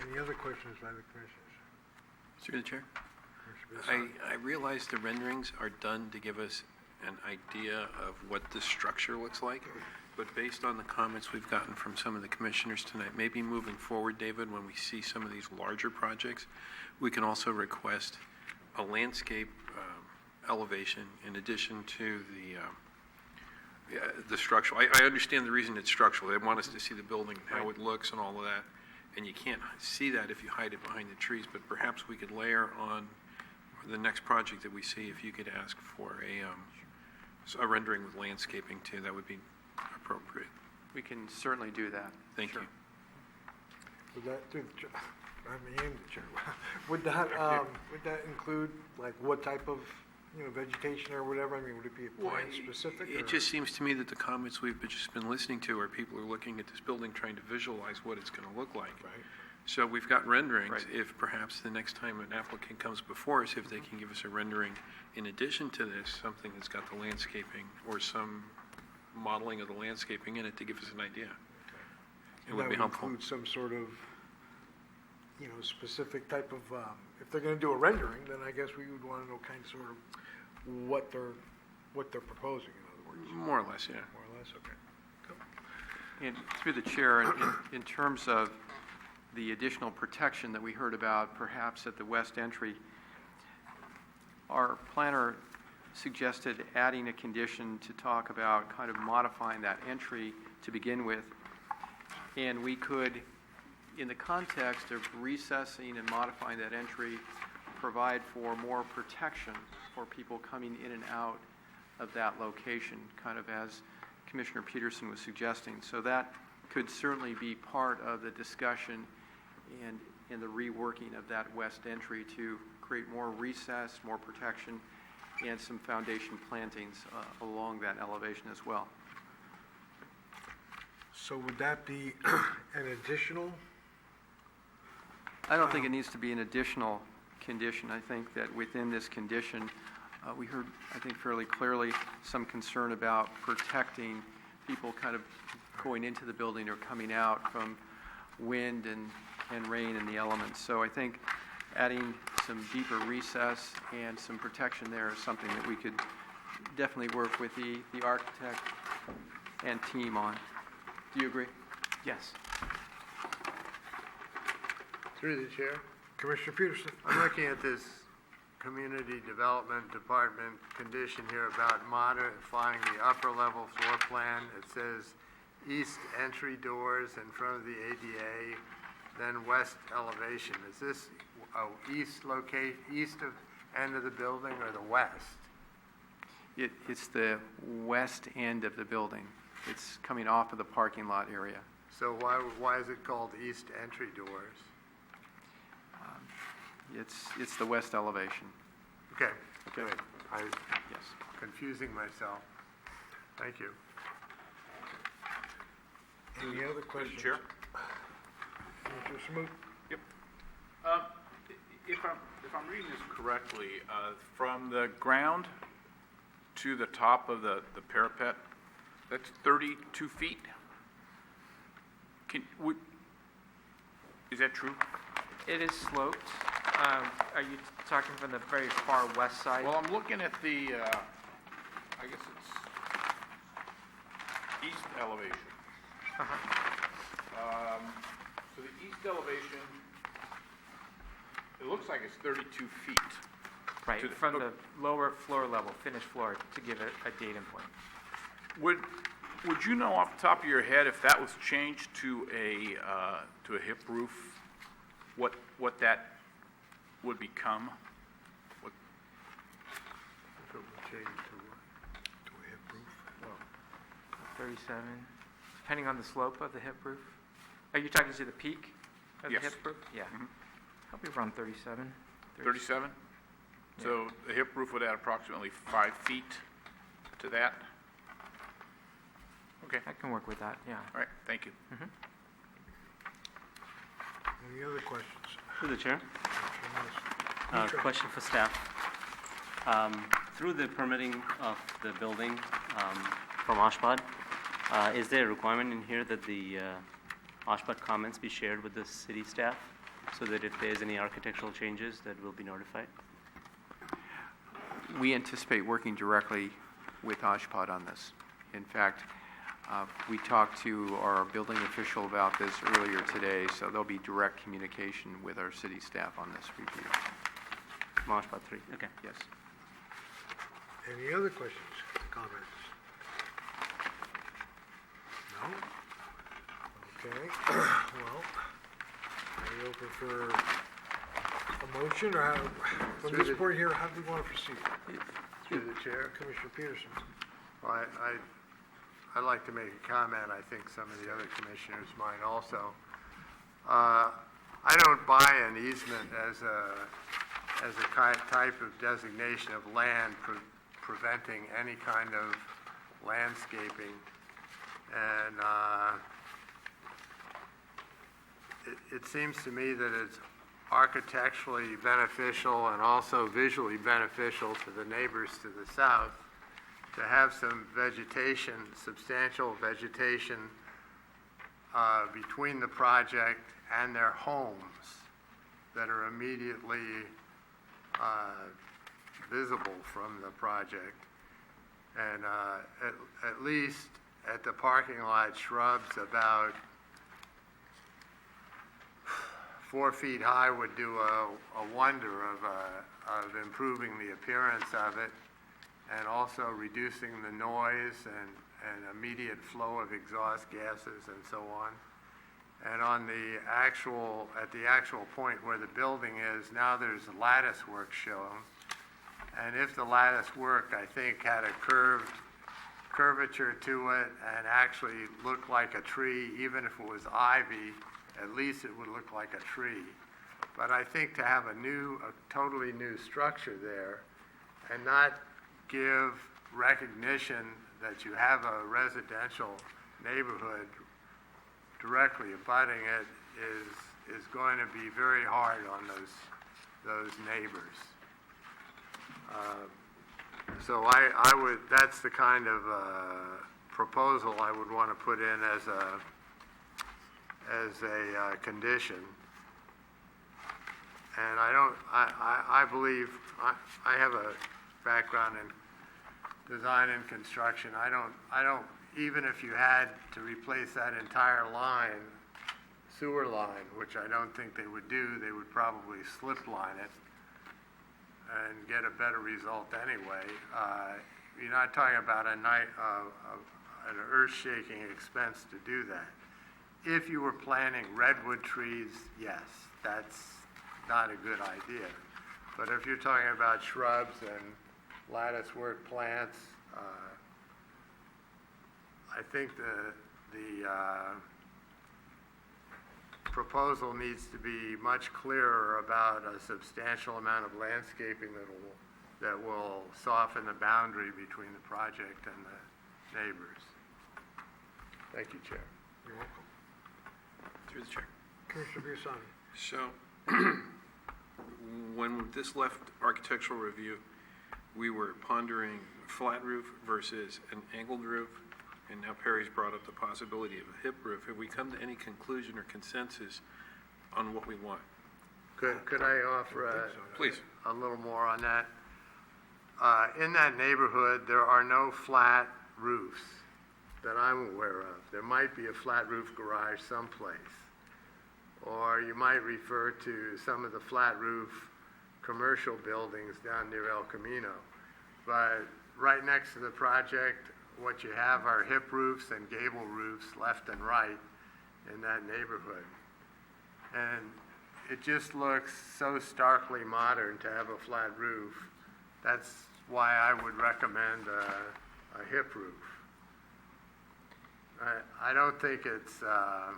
Any other questions by the commissioners? Through the chair. Commissioner Bissett? I realize the renderings are done to give us an idea of what the structure looks like, but based on the comments we've gotten from some of the commissioners tonight, maybe moving forward, David, when we see some of these larger projects, we can also request a landscape elevation in addition to the structural. I understand the reason it's structural. They want us to see the building and how it looks and all of that, and you can't see that if you hide it behind the trees, but perhaps we could layer on the next project that we see, if you could ask for a rendering with landscaping too, that would be appropriate. We can certainly do that. Thank Sure. you. Would that, through the chair, the chair, would that include, like, what type of, vegetation or whatever? I mean, would it be plant specific? It just seems to me that the comments we've just been listening to are people are looking at this building trying to visualize what it's going to look like. Right. So we've got renderings. Right. If perhaps the next time an applicant comes before us, if they can give us a rendering in addition to this, something that's got the landscaping or some modeling of the landscaping in it to give us an idea. It would be helpful. That would include some sort of, specific type of, if they're going to do a rendering, then I guess we would want to know kind of sort of what they're proposing, in other words. More or less, yeah. More or less, okay. And through the chair, in terms of the additional protection that we heard about perhaps at the west entry, our planner suggested adding a condition to talk about kind of modifying that entry to begin with, and we could in the context of recessing and modifying that entry, provide for more protection for people coming in and out of that location, kind of as Commissioner Petersen was suggesting. So that could certainly be part of the discussion and in the reworking of that west entry to create more recess, more protection, and some foundation plantings along that elevation as well. So would that be an additional? I don't think it needs to be an additional condition. I think that within this condition, we heard, I think fairly clearly, some concern about protecting people kind of going into the building or coming out from wind and rain and the elements. So I think adding some deeper recess and some protection there is something that we could definitely work with the architect and team on. Do you agree? Yes. Through the chair. Commissioner Petersen? I'm looking at this Community Development Department condition here about modifying the upper level floor plan. It says east entry doors in front of the ADA, then west elevation. Is this east of end of the building or the west? It's the west end of the building. It's coming off of the parking lot area. So why is it called east entry doors? It's the west elevation. Okay, good. Yes. Confusing myself. Thank you. Any other questions? Chair? Commissioner Sammut? Yep. If I'm reading this correctly, from the ground to the top of the parapet, that's 32 feet? Is that true? It is sloped. Are you talking from the very far west side? Well, I'm looking at the, I guess it's east elevation. So the east elevation, it looks like it's 32 feet. Right, to the- from the lower floor level, finished floor, to give it a datum point. Would you know off the top of your head if that was changed to a hip roof, what that would become? If it would change to what? To a hip roof? 37, depending on the slope of the hip roof. Are you talking to the peak of Yes. the hip roof? Yeah. Mhm. Probably around 37. 37? So the hip roof would add approximately 5 feet to that? Okay, I can work with that, yeah. all right, thank you. Any other questions? Through the chair, Commissioner Lewis? question for staff. Through the permitting of the building from OSHPD, is there a requirement in here that the OSHPD comments be shared with the city staff so that if there's any architectural changes, that will be notified? We anticipate working directly with OSHPD on this. In fact, we talked to our building official about this earlier today, so there'll be direct communication with our city staff on this review. From OSHPD 3, okay. Yes. Any other questions, comments? No? Okay, well, are you open for a motion, or how, from this point here, how do we want to proceed? Through the chair. Commissioner Petersen? Well, I'd like to make a comment. I think some of the other commissioners might also. I don't buy an easement as a type of designation of land preventing any kind of landscaping. And it seems to me that it's architecturally beneficial and also visually beneficial to the neighbors to the south to have some vegetation, substantial vegetation between the project and their homes that are immediately visible from the project. And at least at the parking lot, shrubs about 4 feet high would do a wonder of improving the appearance of it, and also reducing the noise and immediate flow of exhaust gases and so on. And on the actual, at the actual point where the building is, now there's lattice work shown. And if the lattice work, I think, had a curvature to it and actually looked like a tree, even if it was ivy, at least it would look like a tree. But I think to have a totally new structure there and not give recognition that you have a residential neighborhood directly abutting it is going to be very hard on those neighbors. So I would, that's the kind of proposal I would want to put in as a condition. And I believe, I have a background in design and construction. I don't, even if you had to replace that entire line, sewer line, which I don't think they would do, they would probably slip line it and get a better result anyway. You're not talking about an earth-shaking expense to do that. If you were planting redwood trees, yes, that's not a good idea. But if you're talking about shrubs and latticework plants, I think the proposal needs to be much clearer about a substantial amount of landscaping that will soften the boundary between the project and the neighbors. Thank you, Chair. You're welcome. Through the chair. Commissioner Biassani. So, when this left architectural review, we were pondering flat roof versus an angled roof, and now Perry's brought up the possibility of a hip roof. Have we come to any conclusion or consensus on what we want? Could I offer Please. a little more on that? In that neighborhood, there are no flat roofs that I'm aware of. There might be a flat roof garage someplace. Or you might refer to some of the flat roof commercial buildings down near El Camino. But right next to the project, what you have are hip roofs and gable roofs left and right in that neighborhood. And it just looks so starkly modern to have a flat roof. That's why I would recommend a hip roof. I don't think it's, I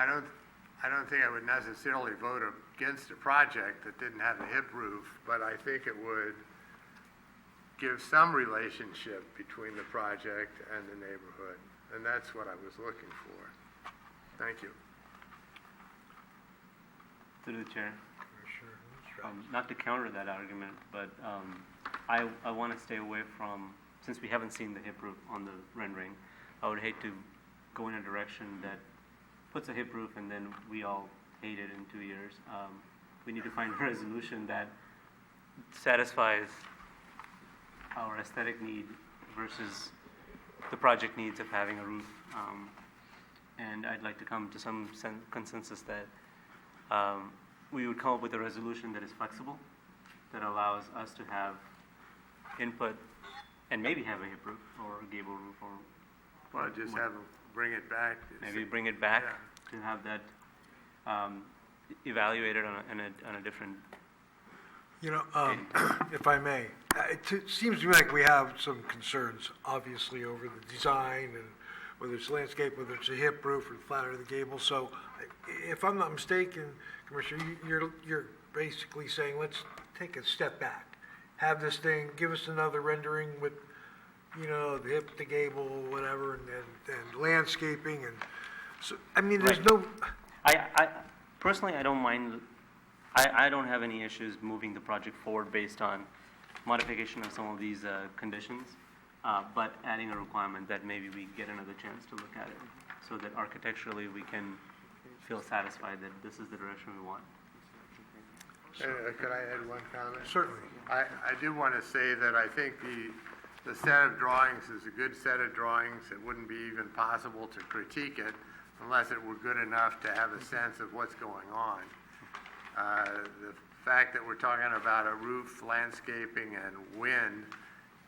don't think I would necessarily vote against a project that didn't have a hip roof, but I think it would give some relationship between the project and the neighborhood, and that's what I was looking for. Thank you. Through the chair. Commissioner Strauss. Not to counter that argument, but I want to stay away from, since we haven't seen the hip roof on the rendering, I would hate to go in a direction that puts a hip roof and then we all hate it in 2 years. We need to find a resolution that satisfies our aesthetic need versus the project needs of having a roof. And I'd like to come to some consensus that we would come up with a resolution that is flexible, that allows us to have input and maybe have a hip roof or a gable roof or Well, just have them bring it back. maybe bring it back Yeah. to have that evaluated on a different. You know, if I may, it seems to me like we have some concerns, obviously, over the design and whether it's landscape, whether it's a hip roof or flat or the gable. So if I'm not mistaken, Commissioner, you're basically saying, let's take a step back. Have this thing, give us another rendering with, you know, the hip, the gable, whatever, and landscaping. And so, I mean, there's Right. no, I personally, I don't mind. I don't have any issues moving the project forward based on modification of some of these conditions, but adding a requirement that maybe we get another chance to look at it, so that architecturally we can feel satisfied that this is the direction we want. Could I add one comment? certainly. I do want to say that I think the set of drawings is a good set of drawings. It wouldn't be even possible to critique it unless it were good enough to have a sense of what's going on. The fact that we're talking about a roof, landscaping, and wind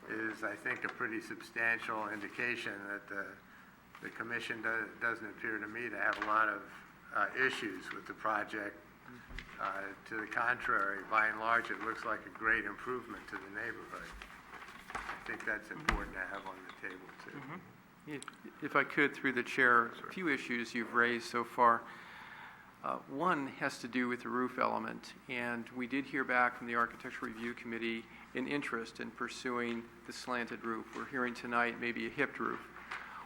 is, I think, a pretty substantial indication that the commission doesn't appear to me to have a lot of issues with the project. To the contrary, by and large, it looks like a great improvement to the neighborhood. I think that's important to have on the table, too. If I could, through the chair, a few issues you've raised so far. One has to do with the roof element, and we did hear back from the Architectural Review Committee an interest in pursuing the slanted roof. We're hearing tonight maybe a hipped roof.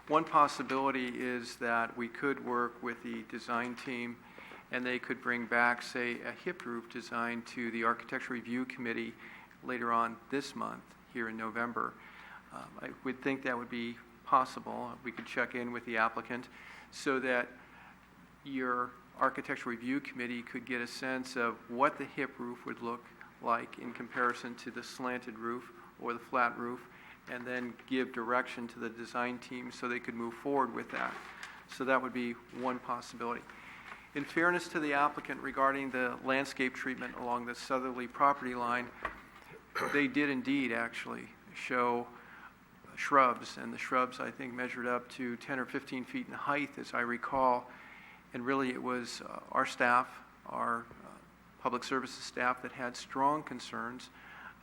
One possibility is that we could work with the design team and they could bring back, say, a hipped roof design to the Architectural Review Committee later on this month, here in November. I would think that would be possible. We could check in with the applicant so that your Architectural Review Committee could get a sense of what the hip roof would look like in comparison to the slanted roof or the flat roof, and then give direction to the design team so they could move forward with that. So that would be one possibility. In fairness to the applicant regarding the landscape treatment along the southerly property line, they did indeed actually show shrubs, and the shrubs I think measured up to 10 or 15 feet in height, as I recall. And really it was our staff, our public services staff, that had strong concerns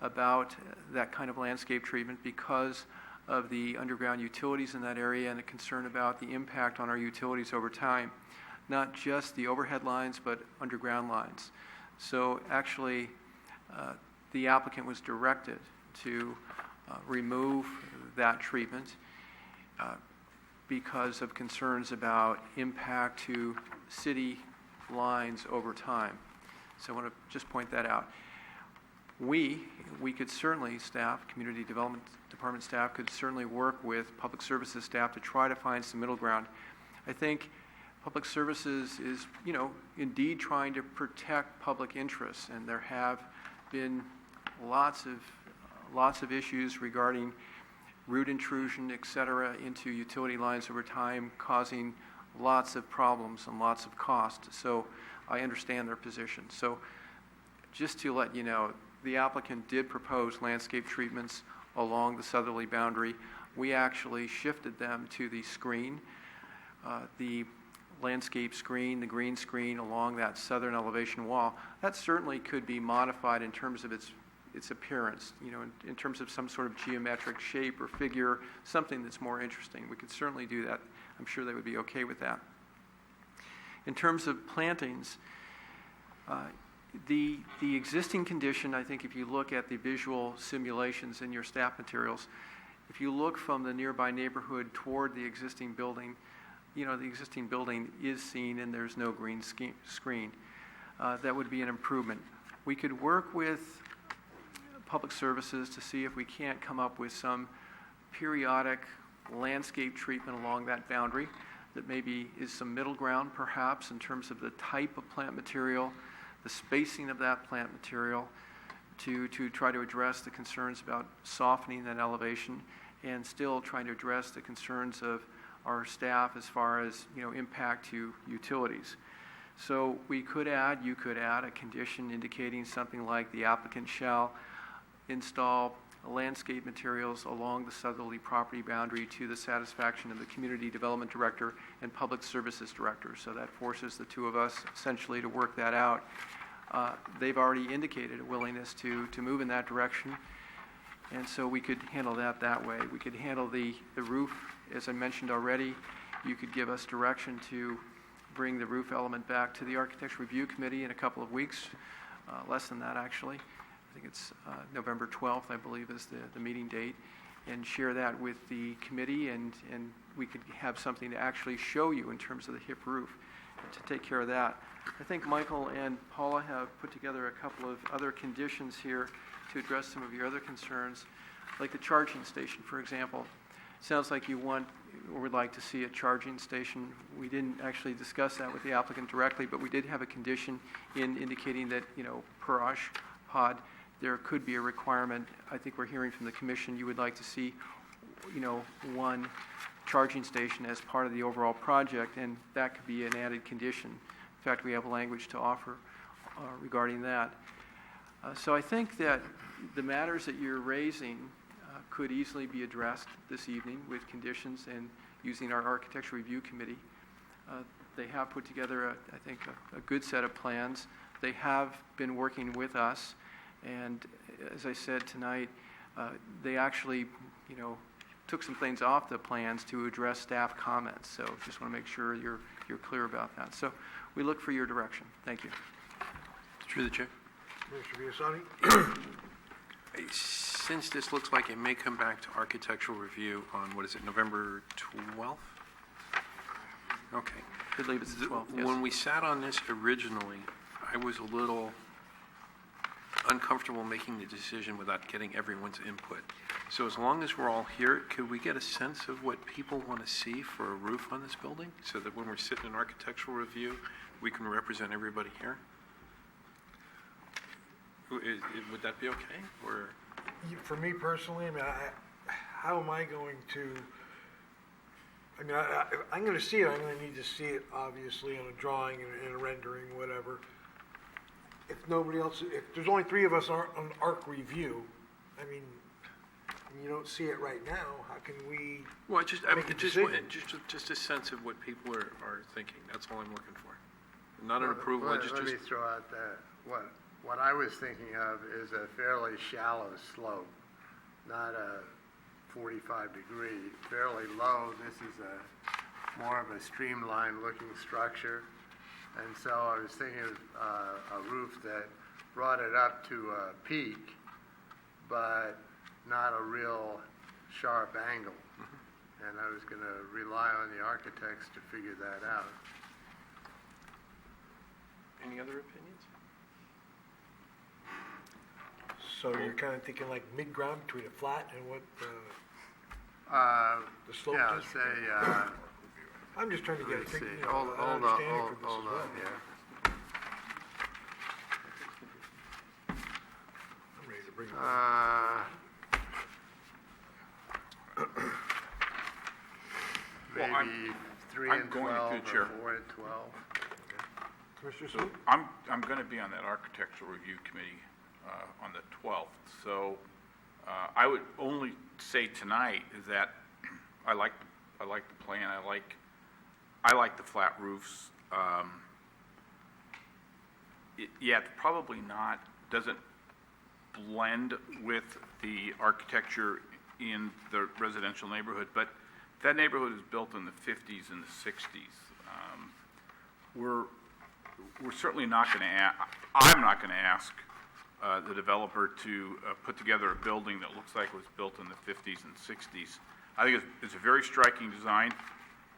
about that kind of landscape treatment because of the underground utilities in that area and a concern about the impact on our utilities over time. Not just the overhead lines, but underground lines. So actually, the applicant was directed to remove that treatment because of concerns about impact to city lines over time. So I want to just point that out. We could certainly, staff, Community Development Department staff, could certainly work with Public Services staff to try to find some middle ground. I think Public Services is, indeed trying to protect public interests, and there have been lots of issues regarding root intrusion, et cetera, into utility lines over time, causing lots of problems and lots of cost. So I understand their position. So just to let you know, the applicant did propose landscape treatments along the southerly boundary. We actually shifted them to the screen, the landscape screen, the green screen along that southern elevation wall. That certainly could be modified in terms of its appearance, in terms of some sort of geometric shape or figure, something that's more interesting. We could certainly do that. I'm sure they would be okay with that. In terms of plantings, the existing condition, I think if you look at the visual simulations in your staff materials, if you look from the nearby neighborhood toward the existing building, the existing building is seen and there's no green screen. That would be an improvement. We could work with Public Services to see if we can't come up with some periodic landscape treatment along that boundary that maybe is some middle ground perhaps in terms of the type of plant material, the spacing of that plant material, to try to address the concerns about softening that elevation and still trying to address the concerns of our staff as far as impact to utilities. So you could add a condition indicating something like the applicant shall install landscape materials along the southerly property boundary to the satisfaction of the Community Development Director and Public Services Director. So that forces the two of us essentially to work that out. They've already indicated a willingness to move in that direction, and so we could handle that way. We could handle the roof, as I mentioned already. You could give us direction to bring the roof element back to the Architectural Review Committee in a couple of weeks, less than that actually. I think it's November 12th, I believe, is the meeting date, and share that with the committee, and we could have something to actually show you in terms of the hip roof to take care of that. I think Michael and Paula have put together a couple of other conditions here to address some of your other concerns, like the charging station, for example. Sounds like you want or would like to see a charging station. We didn't actually discuss that with the applicant directly, but we did have a condition in indicating that, per OSH pod, there could be a requirement. I think we're hearing from the commission you would like to see, one charging station as part of the overall project, and that could be an added condition. In fact, we have language to offer regarding that. So I think that the matters that you're raising could easily be addressed this evening with conditions, and using our Architecture Review Committee. They have put together, I think, a good set of plans. They have been working with us, and as I said tonight, they actually, took some things off the plans to address staff comments. So just want to make sure you're clear about that. So we look for your direction. Thank you. Through the chair. Commissioner Biassani? Since this looks like it may come back to architectural review on, November 12th? Okay. I believe it's the 12th, yes. When we sat on this originally, I was a little uncomfortable making the decision without getting everyone's input. So as long as we're all here, could we get a sense of what people want to see for a roof on this building? So that when we're sitting in architectural review, we can represent everybody here? Would that be okay, or? For me personally, I mean, how am I going to, I'm going to see it, I'm going to need to see it, obviously, on a drawing and a rendering, whatever. If nobody else, if there's only 3 of us on ARC review, I mean, and you don't see it right now, how can we Well, make a decision? just a sense of what people are thinking, that's all I'm looking for. Not an approval, Let me throw out that, what I was thinking of is a fairly shallow slope, not a 45-degree, fairly low. This is more of a streamlined looking structure. And so I was thinking of a roof that brought it up to a peak, but not a real sharp angle. And I was going to rely on the architects to figure that out. Any other opinions? So you're kind of thinking like mid-ground between a flat and what the slope Yeah, is? say, I'm just trying to get a let's see, an hold on, understanding for this hold as well. on, yeah. I'm ready to bring it Maybe 3 I'm and going to 12 the chair. or 4 and 12. Commissioner So Smoot? I'm going to be on that architectural review committee on the 12th. So I would only say tonight is that I like the plan. I like the flat roofs. It probably doesn't blend with the architecture in the residential neighborhood, but that neighborhood is built in the 50s and the 60s. We're certainly not going to I'm not going to ask the developer to put together a building that looks like it was built in the 50s and 60s. I think it's a very striking design.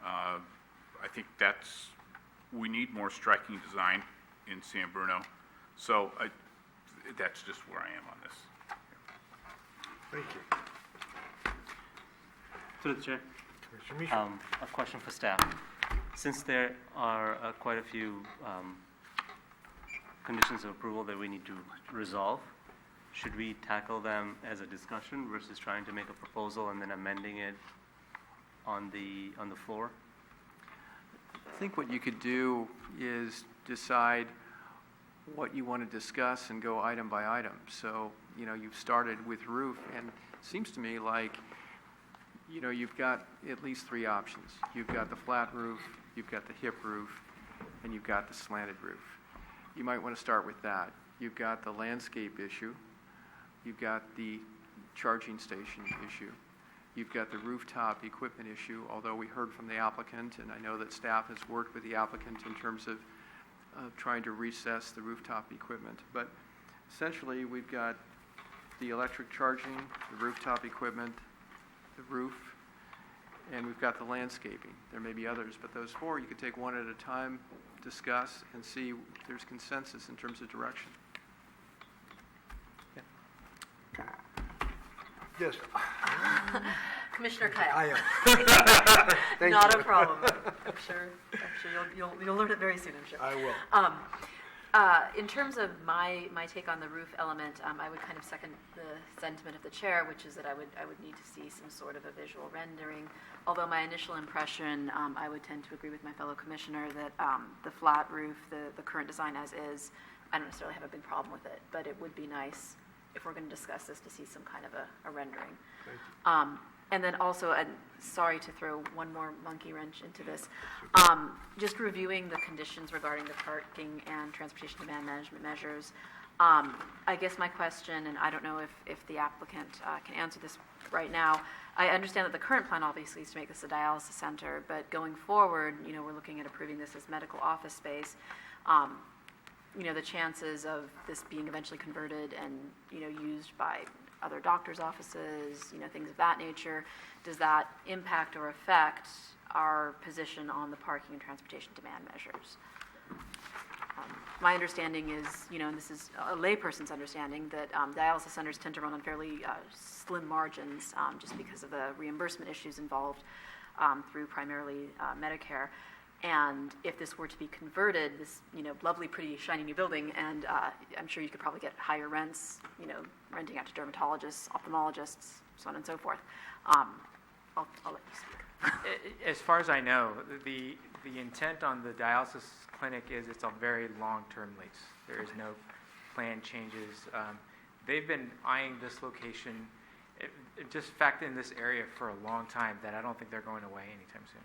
I think we need more striking design in San Bruno. So that's just where I am on this. Thank you. Through the chair. Commissioner Michel? A question for staff. Since there are quite a few conditions of approval that we need to resolve, should we tackle them as a discussion versus trying to make a proposal and then amending it on the floor? I think what you could do is decide what you want to discuss and go item by item. So, you've started with roof, and it seems to me like, you've got at least 3 options. You've got the flat roof, you've got the hip roof, and you've got the slanted roof. You might want to start with that. You've got the landscape issue, you've got the charging station issue, you've got the rooftop equipment issue, although we heard from the applicant, and I know that staff has worked with the applicant in terms of trying to recess the rooftop equipment. But essentially, we've got the electric charging, the rooftop equipment, the roof, and we've got the landscaping. There may be others, but those 4, you could take one at a time, discuss, and see if there's consensus in terms of direction. Yes. Commissioner Kyle. I am. Thank Not you. a problem. I'm sure you'll learn it very soon, I'm sure. I will. In terms of my take on the roof element, I would kind of second the sentiment of the chair, which is that I would need to see some sort of a visual rendering. Although my initial impression, I would tend to agree with my fellow commissioner that the flat roof, the current design as is, I don't necessarily have a big problem with it, but it would be nice if we're going to discuss this to see some kind of a rendering. And then also, sorry to throw one more monkey wrench into this, just reviewing the conditions regarding the parking and transportation demand management measures. I guess my question, and I don't know if the applicant can answer this right now, I understand that the current plan obviously is to make this a dialysis center, but going forward, we're looking at approving this as medical office space. The chances of this being eventually converted and, used by other doctors' offices, things of that nature, does that impact or affect our position on the parking and transportation demand measures? My understanding is, and this is a layperson's understanding, that dialysis centers tend to run on fairly slim margins just because of the reimbursement issues involved through primarily Medicare. And if this were to be converted, this lovely, pretty, shiny new building, and I'm sure you could probably get higher rents, renting out to dermatologists, ophthalmologists, so on and so forth. I'll let you speak. As far as I know, the intent on the dialysis clinic is it's a very long-term lease. There is no plan changes. They've been eyeing this location, just fact in this area for a long time, that I don't think they're going away anytime soon.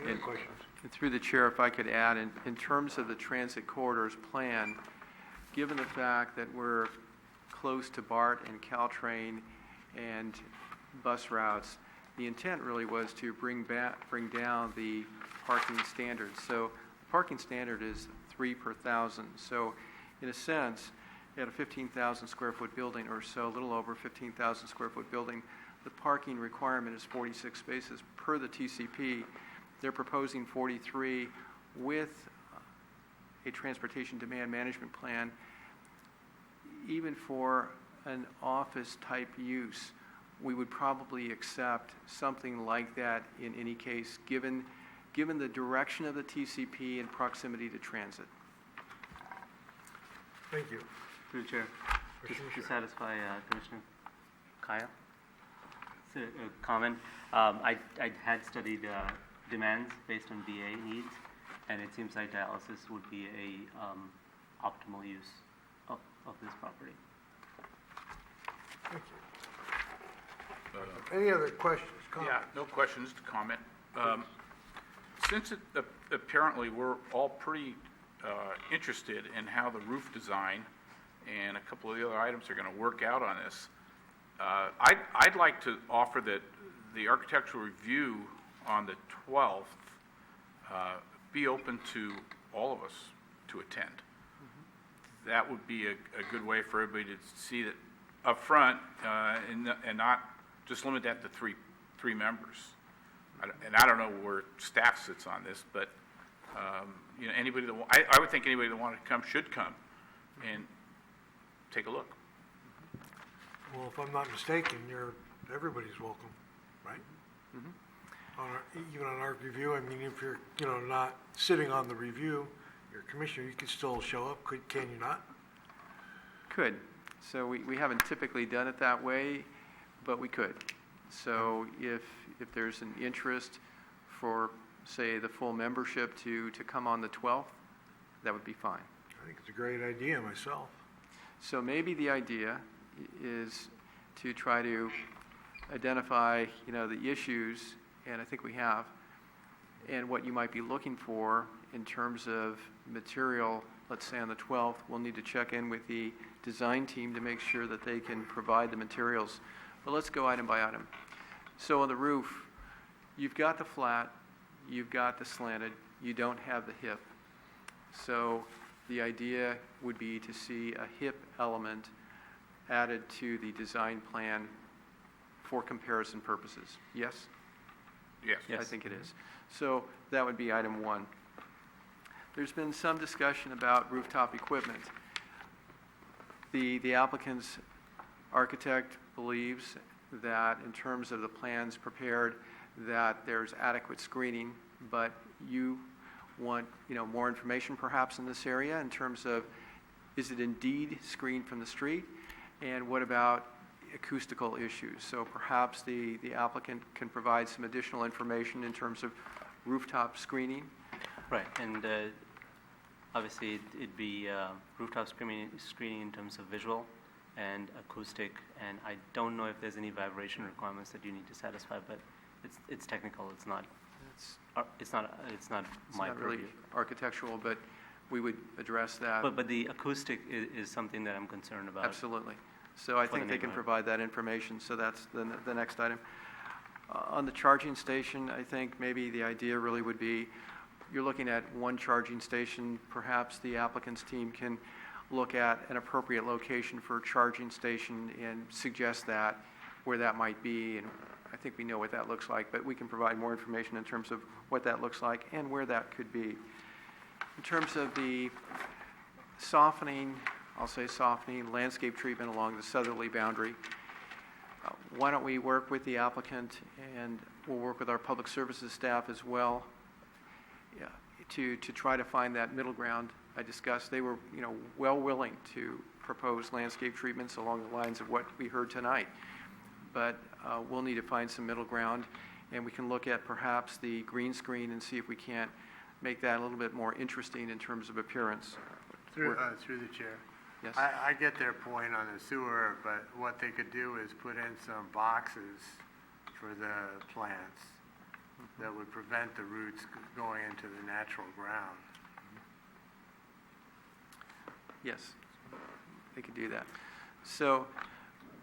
Any other questions? And through the chair, if I could add, in terms of the transit corridors plan, given the fact that we're close to BART and Caltrain and bus routes, the intent really was to bring down the parking standards. So the parking standard is 3 per 1,000. So in a sense, at a 15,000 square foot building or so, a little over 15,000 square foot building, the parking requirement is 46 spaces per the TCP. They're proposing 43 with a transportation demand management plan. Even for an office type use, we would probably accept something like that in any case, given the direction of the TCP and proximity to transit. Thank you. Through the chair, to satisfy Commissioner Kaya, so, a comment. I had studied demands based on VA needs, and it seems like dialysis would be a optimal use of this property. Thank you. Any other questions, comments? Yeah, no questions to comment. Since apparently we're all pretty interested in how the roof design and a couple of the other items are going to work out on this, I'd like to offer that the architectural review on the 12th be open to all of us to attend. That would be a good way for everybody to see that up front and not just limit that to three members. And I don't know where staff sits on this, but anybody that I would think anybody that wanted to come should come and take a look. Well, if I'm not mistaken, everybody's welcome, right? Even on our review, I mean, if you're, not sitting on the review, you're a commissioner, you could still show up, can you not? Could. So we haven't typically done it that way, but we could. So if there's an interest for, say, the full membership to come on the 12th, that would be fine. I think it's a great idea myself. So maybe the idea is to try to identify, the issues, and I think we have, and what you might be looking for in terms of material. Let's say on the 12th, we'll need to check in with the design team to make sure that they can provide the materials. But let's go item by item. So on the roof, you've got the flat, you've got the slanted, you don't have the hip. So the idea would be to see a hip element added to the design plan for comparison purposes. Yes? Yes. I think it is. So that would be item 1. There's been some discussion about rooftop equipment. The applicant's architect believes that in terms of the plans prepared, that there's adequate screening, but you want, more information perhaps in this area in terms of, is it indeed screened from the street? And what about acoustical issues? So perhaps the applicant can provide some additional information in terms of rooftop screening. Right, and obviously it'd be rooftop screening in terms of visual and acoustic, and I don't know if there's any vibration requirements that you need to satisfy, but it's technical, it's not It's my not really purview. architectural, but we would address that. But the acoustic is something that I'm concerned about. Absolutely. So I For the think they can neighborhood. provide that information, so that's the next item. On the charging station, I think maybe the idea really would be, you're looking at one charging station, perhaps the applicant's team can look at an appropriate location for a charging station and suggest that, where that might be, and I think we know what that looks like, but we can provide more information in terms of what that looks like and where that could be. In terms of the softening, I'll say softening, landscape treatment along the southerly boundary, why don't we work with the applicant, and we'll work with our public services staff as well, to try to find that middle ground I discussed. They were, well willing to propose landscape treatments along the lines of what we heard tonight. But we'll need to find some middle ground, and we can look at perhaps the green screen and see if we can't make that a little bit more interesting in terms of appearance. Through the chair. Yes. I get their point on the sewer, but what they could do is put in some boxes for the plants that would prevent the roots going into the natural ground. Yes, they could do that. So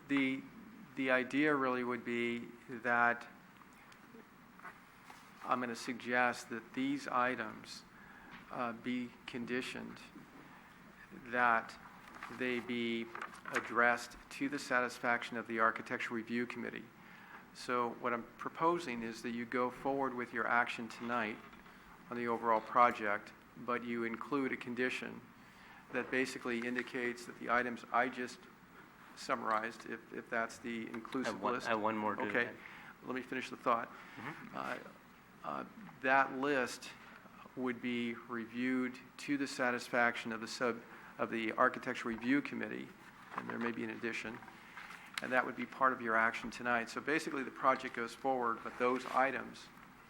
the idea really would be that I'm going to suggest that these items be conditioned, that they be addressed to the satisfaction of the Architectural Review Committee. So what I'm proposing is that you go forward with your action tonight on the overall project, but you include a condition that basically indicates that the items I just summarized, if that's the inclusive list. I have one more to Okay, add. let me finish the thought. That list would be reviewed to the satisfaction of the Architectural Review Committee, and there may be an addition, and that would be part of your action tonight. So basically, the project goes forward, but those items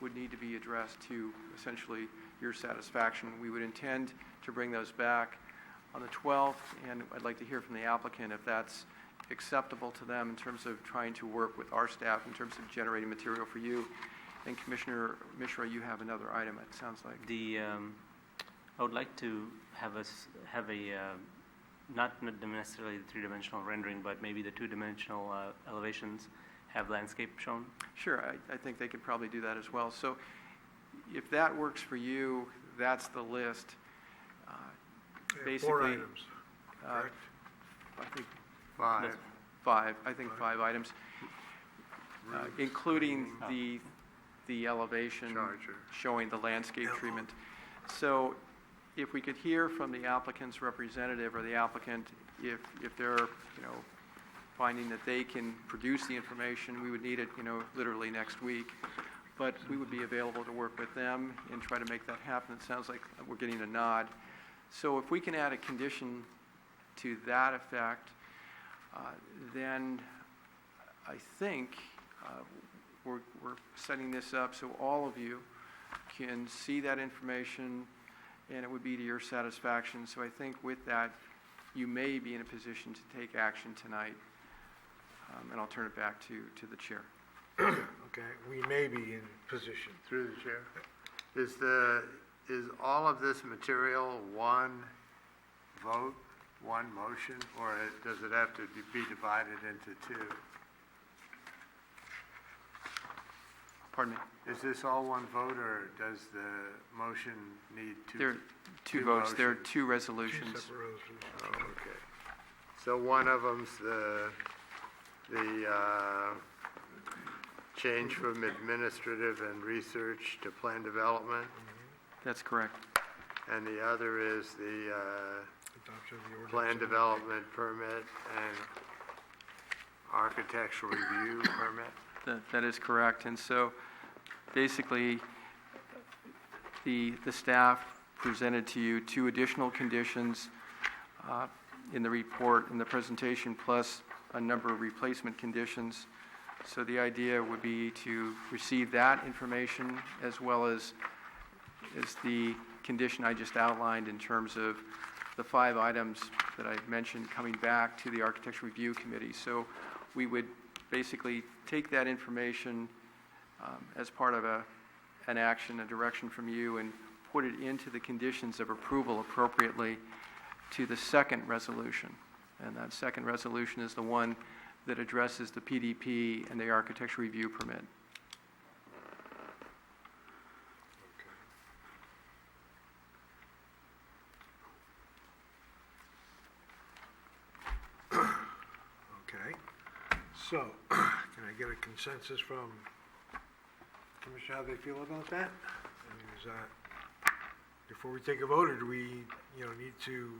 would need to be addressed to essentially your satisfaction. We would intend to bring those back on the 12th, and I'd like to hear from the applicant if that's acceptable to them in terms of trying to work with our staff in terms of generating material for you. And Commissioner Mishra, you have another item, it sounds like. I would like to have not necessarily the three-dimensional rendering, but maybe the two-dimensional elevations have landscape shown. Sure, I think they could probably do that as well. So if that works for you, that's the list. Basically, 4 items, correct? I think 5. 5. I think 5 items, including the elevation Charger. showing the landscape treatment. So if we could hear from the applicant's representative or the applicant, if they're, finding that they can produce the information, we would need it, literally next week. But we would be available to work with them and try to make that happen. It sounds like we're getting a nod. So if we can add a condition to that effect, then I think we're setting this up so all of you can see that information, and it would be to your satisfaction. So I think with that, you may be in a position to take action tonight, and I'll turn it back to the chair. Okay, we may be in position. Through the chair. Is all of this material one vote, one motion, or does it have to be divided into 2? Pardon me? Is this all one vote, or does the motion need 2? There are 2 two votes. There are motions. 2 Two resolutions. separate resolutions. Oh, okay. So one of them's the change from administrative and research to plan development, That's correct. and the other is the Adoption of the ordinance. plan development permit and architectural review permit. That is correct. And so basically, the staff presented to you 2 additional conditions in the report, in the presentation, plus a number of replacement conditions. So the idea would be to receive that information as well as the condition I just outlined in terms of the 5 items that I mentioned coming back to the Architecture Review Committee. So we would basically take that information as part of an action, a direction from you, and put it into the conditions of approval appropriately to the second resolution. And that second resolution is the one that addresses the PDP and the architecture review permit. Okay. So, can I get a consensus from Commissioner, how they feel about that? I mean, is that, before we take a vote, or do we, need to,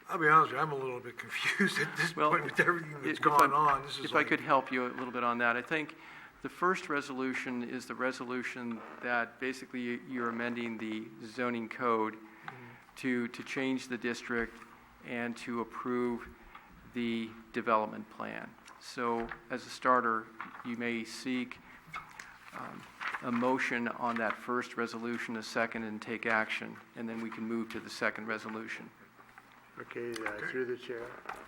I'll be honest with you, I'm a little bit confused at this Well, point with everything that's If gone I- on. This is If I like, could help you a little bit on that, I think the first resolution is the resolution that basically you're amending the zoning code to change the district and to approve the development plan. So as a starter, you may seek a motion on that first resolution, a second, and take action, and then we can move to the second resolution. Okay, through the chair.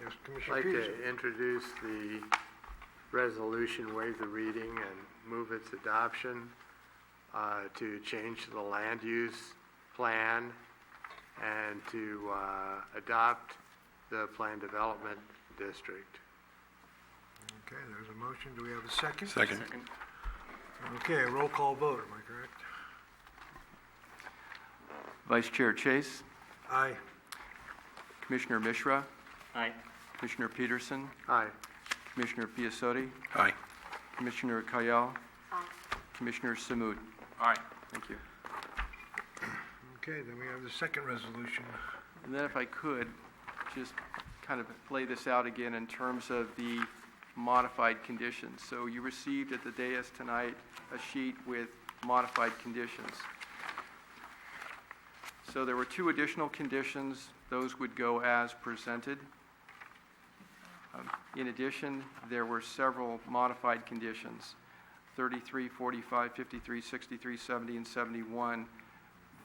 yes, I'd Commissioner like Peterson. to introduce the resolution, waive the reading, and move its adoption to change the land use plan and to adopt the planned development district. Okay, there's a motion. Do we have a second? Second. Okay, a roll call vote, am I correct? Vice Chair Chase, Aye. Commissioner Mishra, Aye. Commissioner Petersen, Aye. Commissioner Piasotti, Aye. Commissioner Kayal, Aye. Commissioner Sammut. Aye. Thank you. Okay, then we have the second resolution. And then if I could, just kind of lay this out again in terms of the modified conditions. So you received at the dais tonight a sheet with modified conditions. So there were 2 additional conditions. Those would go as presented. In addition, there were several modified conditions, 33, 45, 53, 63, 70, and 71.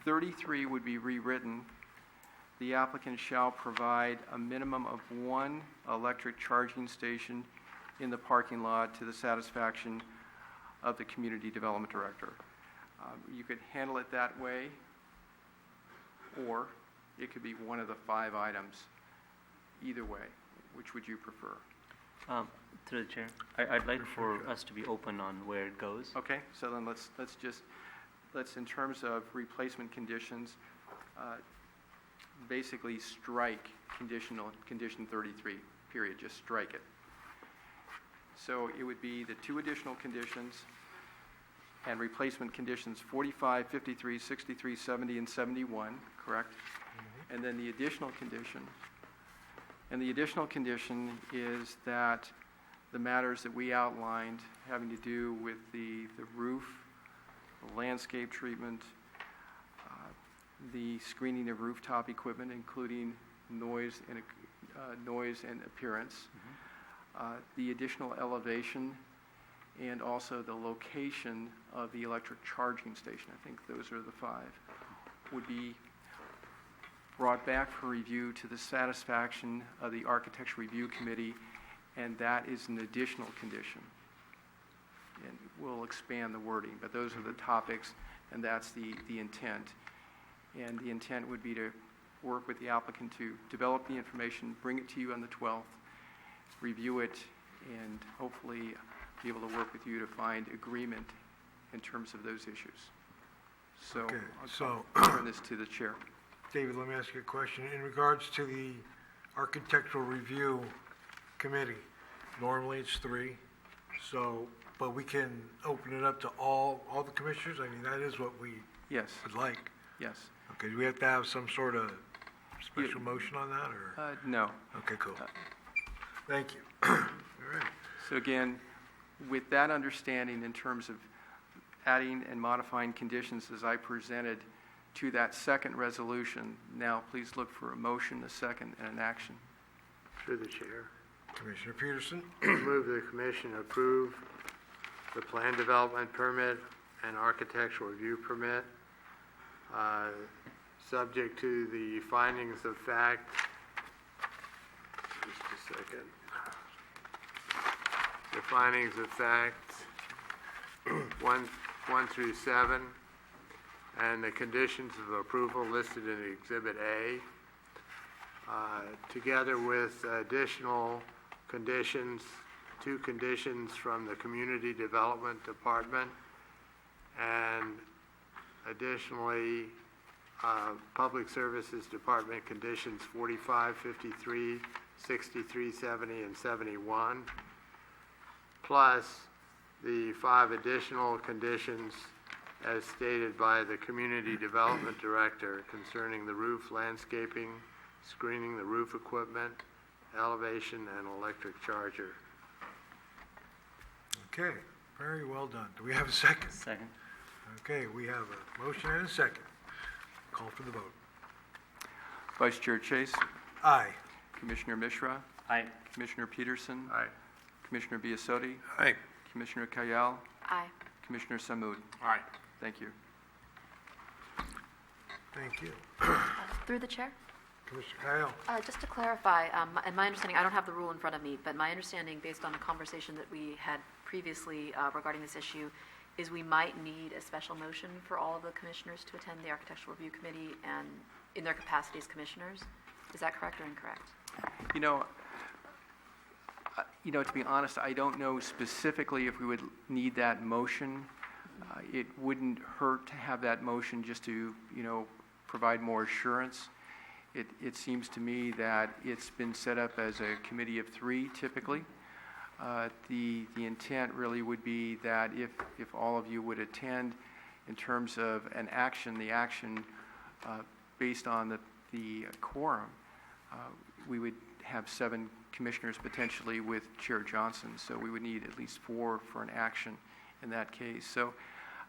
33 would be rewritten. The applicant shall provide a minimum of 1 electric charging station in the parking lot to the satisfaction of the community development director. You could handle it that way, or it could be one of the 5 items. Either way, which would you prefer? Through the chair, I'd like for us to be open on where it goes. Okay, so then let's in terms of replacement conditions, basically strike condition 33, period, just strike it. So it would be the 2 additional conditions and replacement conditions 45, 53, 63, 70, and 71, correct? And then the additional condition, is that the matters that we outlined having to do with the roof, the landscape treatment, the screening of rooftop equipment, including noise and appearance, the additional elevation, and also the location of the electric charging station. I think those are the 5. Would be brought back for review to the satisfaction of the Architecture Review Committee, and that is an additional condition. And we'll expand the wording, but those are the topics, and that's the intent. And the intent would be to work with the applicant to develop the information, bring it to you on the 12th, review it, and hopefully be able to work with you to find agreement in terms of those issues. So Okay, I'll turn this to the chair. David, let me ask you a question. In regards to the Architectural Review Committee, normally it's 3, so, but we can open it up to all the commissioners? I mean, that is what we Yes, would like. yes. Okay, do we have to have some sort of special motion on that, or? No. Okay, cool. Thank you. All right. So again, with that understanding in terms of adding and modifying conditions as I presented to that second resolution, now please look for a motion, a second, and an action. Through the chair. Commissioner Peterson? Move the commission approve the plan development permit and architectural review permit subject to the findings of fact. Just a second. The findings of fact, 1 through 7, and the conditions of approval listed in Exhibit A, together with additional conditions, 2 conditions from the Community Development Department, and additionally, Public Services Department conditions 45, 53, 63, 70, and 71, plus the 5 additional conditions as stated by the Community Development Director concerning the roof landscaping, screening the roof equipment, elevation, and electric charger. Okay, very well done. Do we have a second? Second. Okay, we have a motion and a second. Call for the vote. Vice Chair Chase, Aye. Commissioner Mishra, Aye. Commissioner Petersen, Aye. Commissioner Biasotti, Aye. Commissioner Kayal, Aye. Commissioner Sammut. Aye. Thank you. Thank you. Through the chair? Commissioner Kyle? Just to clarify, and my understanding, I don't have the rule in front of me, but my understanding, based on the conversation that we had previously regarding this issue, is we might need a special motion for all of the commissioners to attend the Architectural Review Committee and in their capacity as commissioners. Is that correct or incorrect? To be honest, I don't know specifically if we would need that motion. It wouldn't hurt to have that motion just to, provide more assurance. It seems to me that it's been set up as a committee of 3 typically. The intent really would be that if all of you would attend in terms of an action, the action based on the quorum, we would have 7 commissioners potentially with Chair Johnson, so we would need at least 4 for an action in that case. So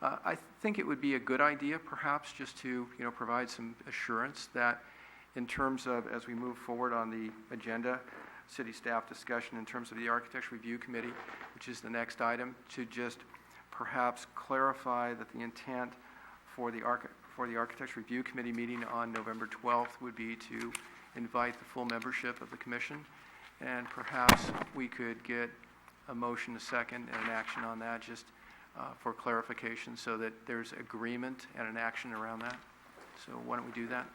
I think it would be a good idea perhaps just to provide some assurance that in terms of, as we move forward on the agenda, city staff discussion in terms of the Architecture Review Committee, which is the next item, to just perhaps clarify that the intent for the Architecture Review Committee meeting on November 12th would be to invite the full membership of the commission, and perhaps we could get a motion, a second, and an action on that just for clarification so that there's agreement and an action around that. So why don't we do that?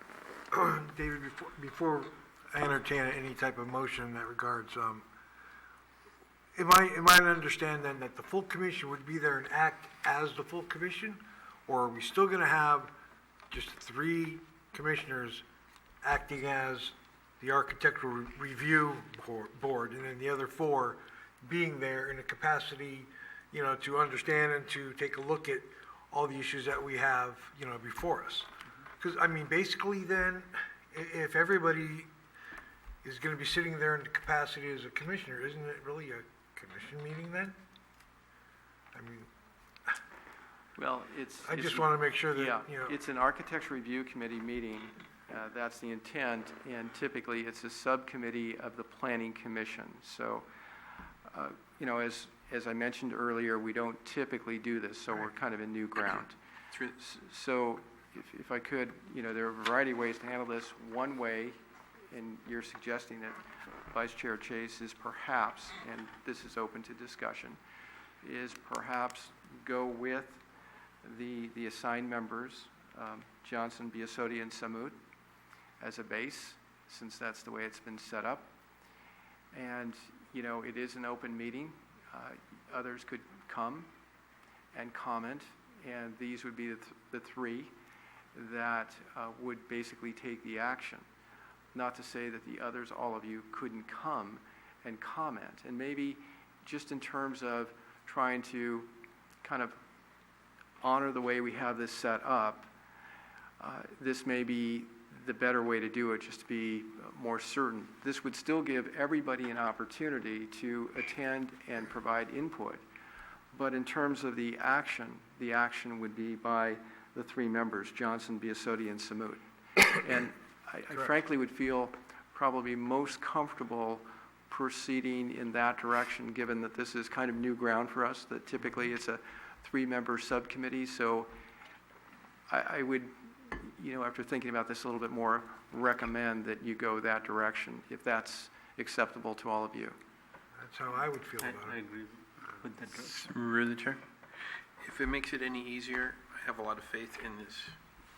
David, before I entertain any type of motion in that regards, am I to understand then that the full commission would be there and act as the full commission? Or are we still going to have just 3 commissioners acting as the Architectural Review Board, and then the other 4 being there in a capacity, to understand and to take a look at all the issues that we have, before us? Because, basically then, if everybody is going to be sitting there in the capacity as a commissioner, isn't it really a commission meeting then? Well, I just want to make sure that, yeah, it's an Architecture Review Committee meeting. That's the intent, and typically it's a subcommittee of the Planning Commission. So, as I mentioned earlier, we don't typically do this, so we're kind of in new ground. So, if I could, there are a variety of ways to handle this. One way, and you're suggesting that Vice Chair Chase is perhaps, and this is open to discussion, is perhaps go with the assigned members, Johnson, Biasotti, and Sammut, as a base, since that's the way it's been set up. And, it is an open meeting. Others could come and comment, and these would be the 3 that would basically take the action. Not to say that the others, all of you, couldn't come and comment. And maybe just in terms of trying to kind of honor the way we have this set up, this may be the better way to do it, just to be more certain. This would still give everybody an opportunity to attend and provide input. But in terms of the action would be by the 3 members, Johnson, Biasotti, and Sammut. And I frankly would feel probably most comfortable proceeding in that direction, given that this is kind of new ground for us, that typically it's a 3-member subcommittee. So I would after thinking about this a little bit more, recommend that you go that direction, if that's acceptable to all of you. That's how I would feel about I it. agree with that. Through the chair. If it makes it any easier, I have a lot of faith in this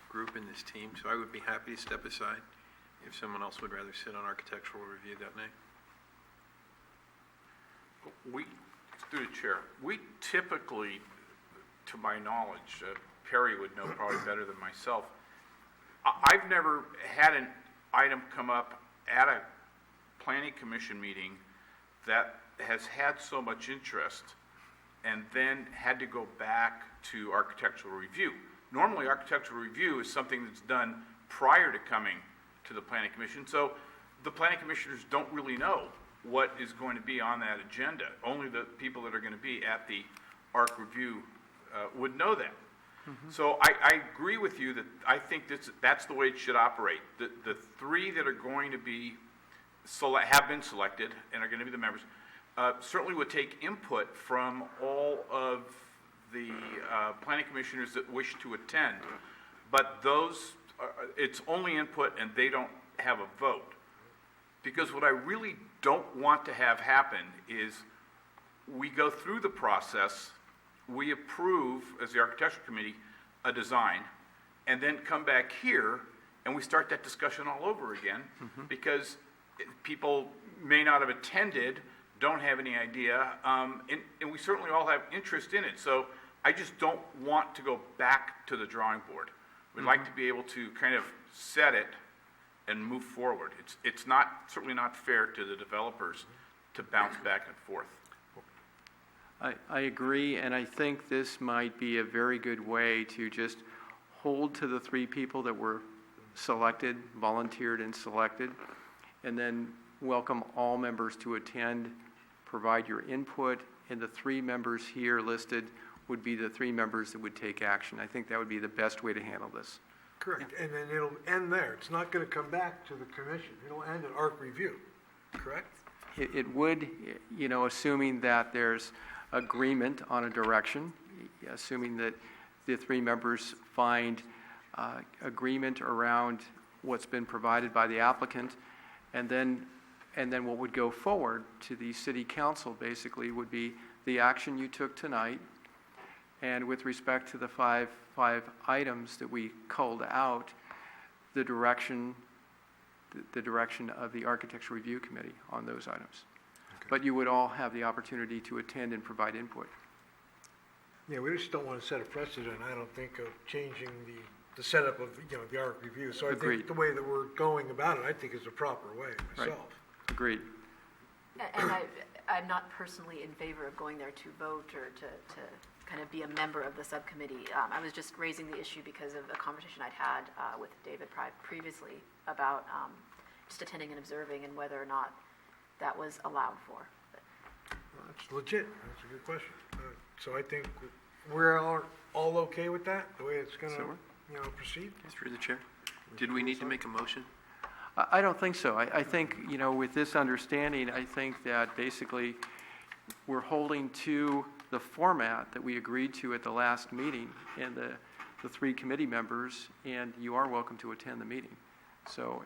group and this team, so I would be happy to step aside if someone else would rather sit on architectural review that night. Through the chair, we typically, to my knowledge, Perry would know probably better than myself, I've never had an item come up at a planning commission meeting that has had so much interest and then had to go back to architectural review. Normally, architectural review is something that's done prior to coming to the planning commission, so the planning commissioners don't really know what is going to be on that agenda. Only the people that are going to be at the ARC review would know that. So I agree with you that I think that's the way it should operate. The three that are going to be have been selected and are going to be the members certainly would take input from all of the planning commissioners that wish to attend, but those it's only input and they don't have a vote. Because what I really don't want to have happen is we go through the process, we approve, as the architectural committee, a design, and then come back here and we start that discussion all over again because people may not have attended, don't have any idea, and we certainly all have interest in it. So I just don't want to go back to the drawing board. We'd like to be able to kind of set it and move forward. It's certainly not fair to the developers to bounce back and forth. I agree, and I think this might be a very good way to just hold to the three people that were selected, volunteered and selected, and then welcome all members to attend, provide your input, and the three members here listed would be the three members that would take action. I think that would be the best way to handle this. Correct, and then it'll end there. It's not going to come back to the commission. It'll end at ARC review, correct? It would, assuming that there's agreement on a direction, assuming that the three members find agreement around what's been provided by the applicant, and then what would go forward to the city council basically would be the action you took tonight, and with respect to the five items that we culled out, the direction of the Architecture Review Committee on those items. Okay. But you would all have the opportunity to attend and provide input. Yeah, we just don't want to set a precedent, I don't think, of changing the setup of, the ARC review. So I Agreed. think the way that we're going about it, I think is the proper way myself. Agreed. And I'm not personally in favor of going there to vote or to kind of be a member of the subcommittee. I was just raising the issue because of the conversation I'd had with David previously about just attending and observing and whether or not that was allowed for. Well, that's legit, that's a good question. So I think we're all okay with that, the way it's going to, proceed? Through the chair. Did we need to make a motion? I don't think so. I think, with this understanding, I think that basically we're holding to the format that we agreed to at the last meeting and the three committee members, and you are welcome to attend the meeting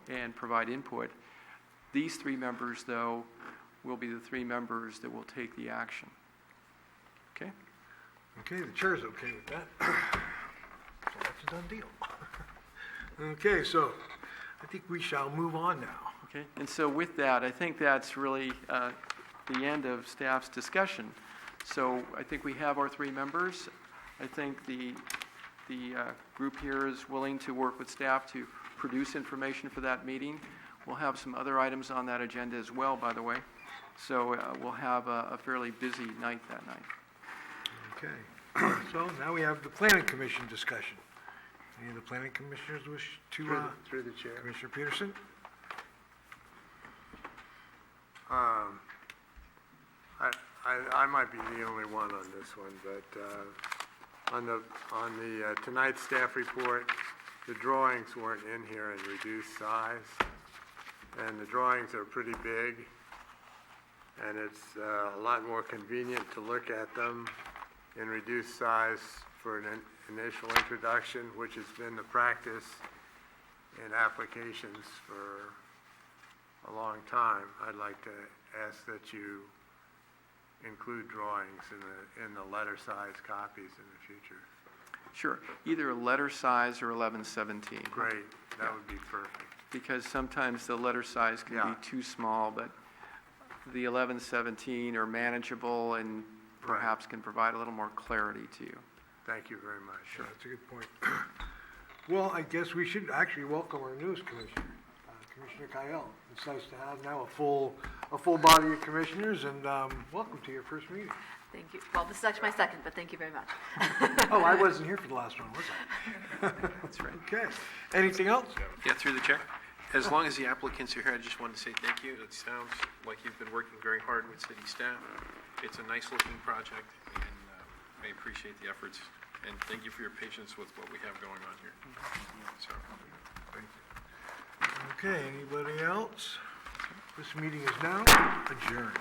and provide input. These three members, though, will be the three members that will take the action. Okay? Okay, the chair's okay with that. So that's a done deal. Okay, so I think we shall move on now. Okay, and so with that, I think that's really the end of staff's discussion. So I think we have our three members. I think the group here is willing to work with staff to produce information for that meeting. We'll have some other items on that agenda as well, by the way. So we'll have a fairly busy night that night. Okay, so now we have the planning commission discussion. Any of the planning commissioners wish to, Through the chair. Commissioner Petersen? I might be the only one on this one, but on the tonight's staff report, the drawings weren't in here in reduced size, and the drawings are pretty big, and it's a lot more convenient to look at them in reduced size for an initial introduction, which has been the practice in applications for a long time, I'd like to ask that you include drawings in the letter size copies in the future. Sure, either letter size or 1117. Great, that would be perfect. Because sometimes the letter size can Yeah. be too small, but the 1117 are manageable and perhaps can provide a little more clarity to you. Thank you very much. Sure, that's a good point. Well, I guess we should actually welcome our newest commissioner, Commissioner Kyle. It's nice to have now a full body of commissioners, and welcome to your first meeting. Thank you. Well, this is actually my second, but thank you very much. Oh, I wasn't here for the last one, was I? That's right. Okay. Anything else? Yeah, through the chair. As long as the applicants are here, I just wanted to say thank you. It sounds like you've been working very hard with city staff. It's a nice-looking project, and I appreciate the efforts. And thank you for your patience with what we have going on here. So, Okay, anybody else? This meeting is now adjourned.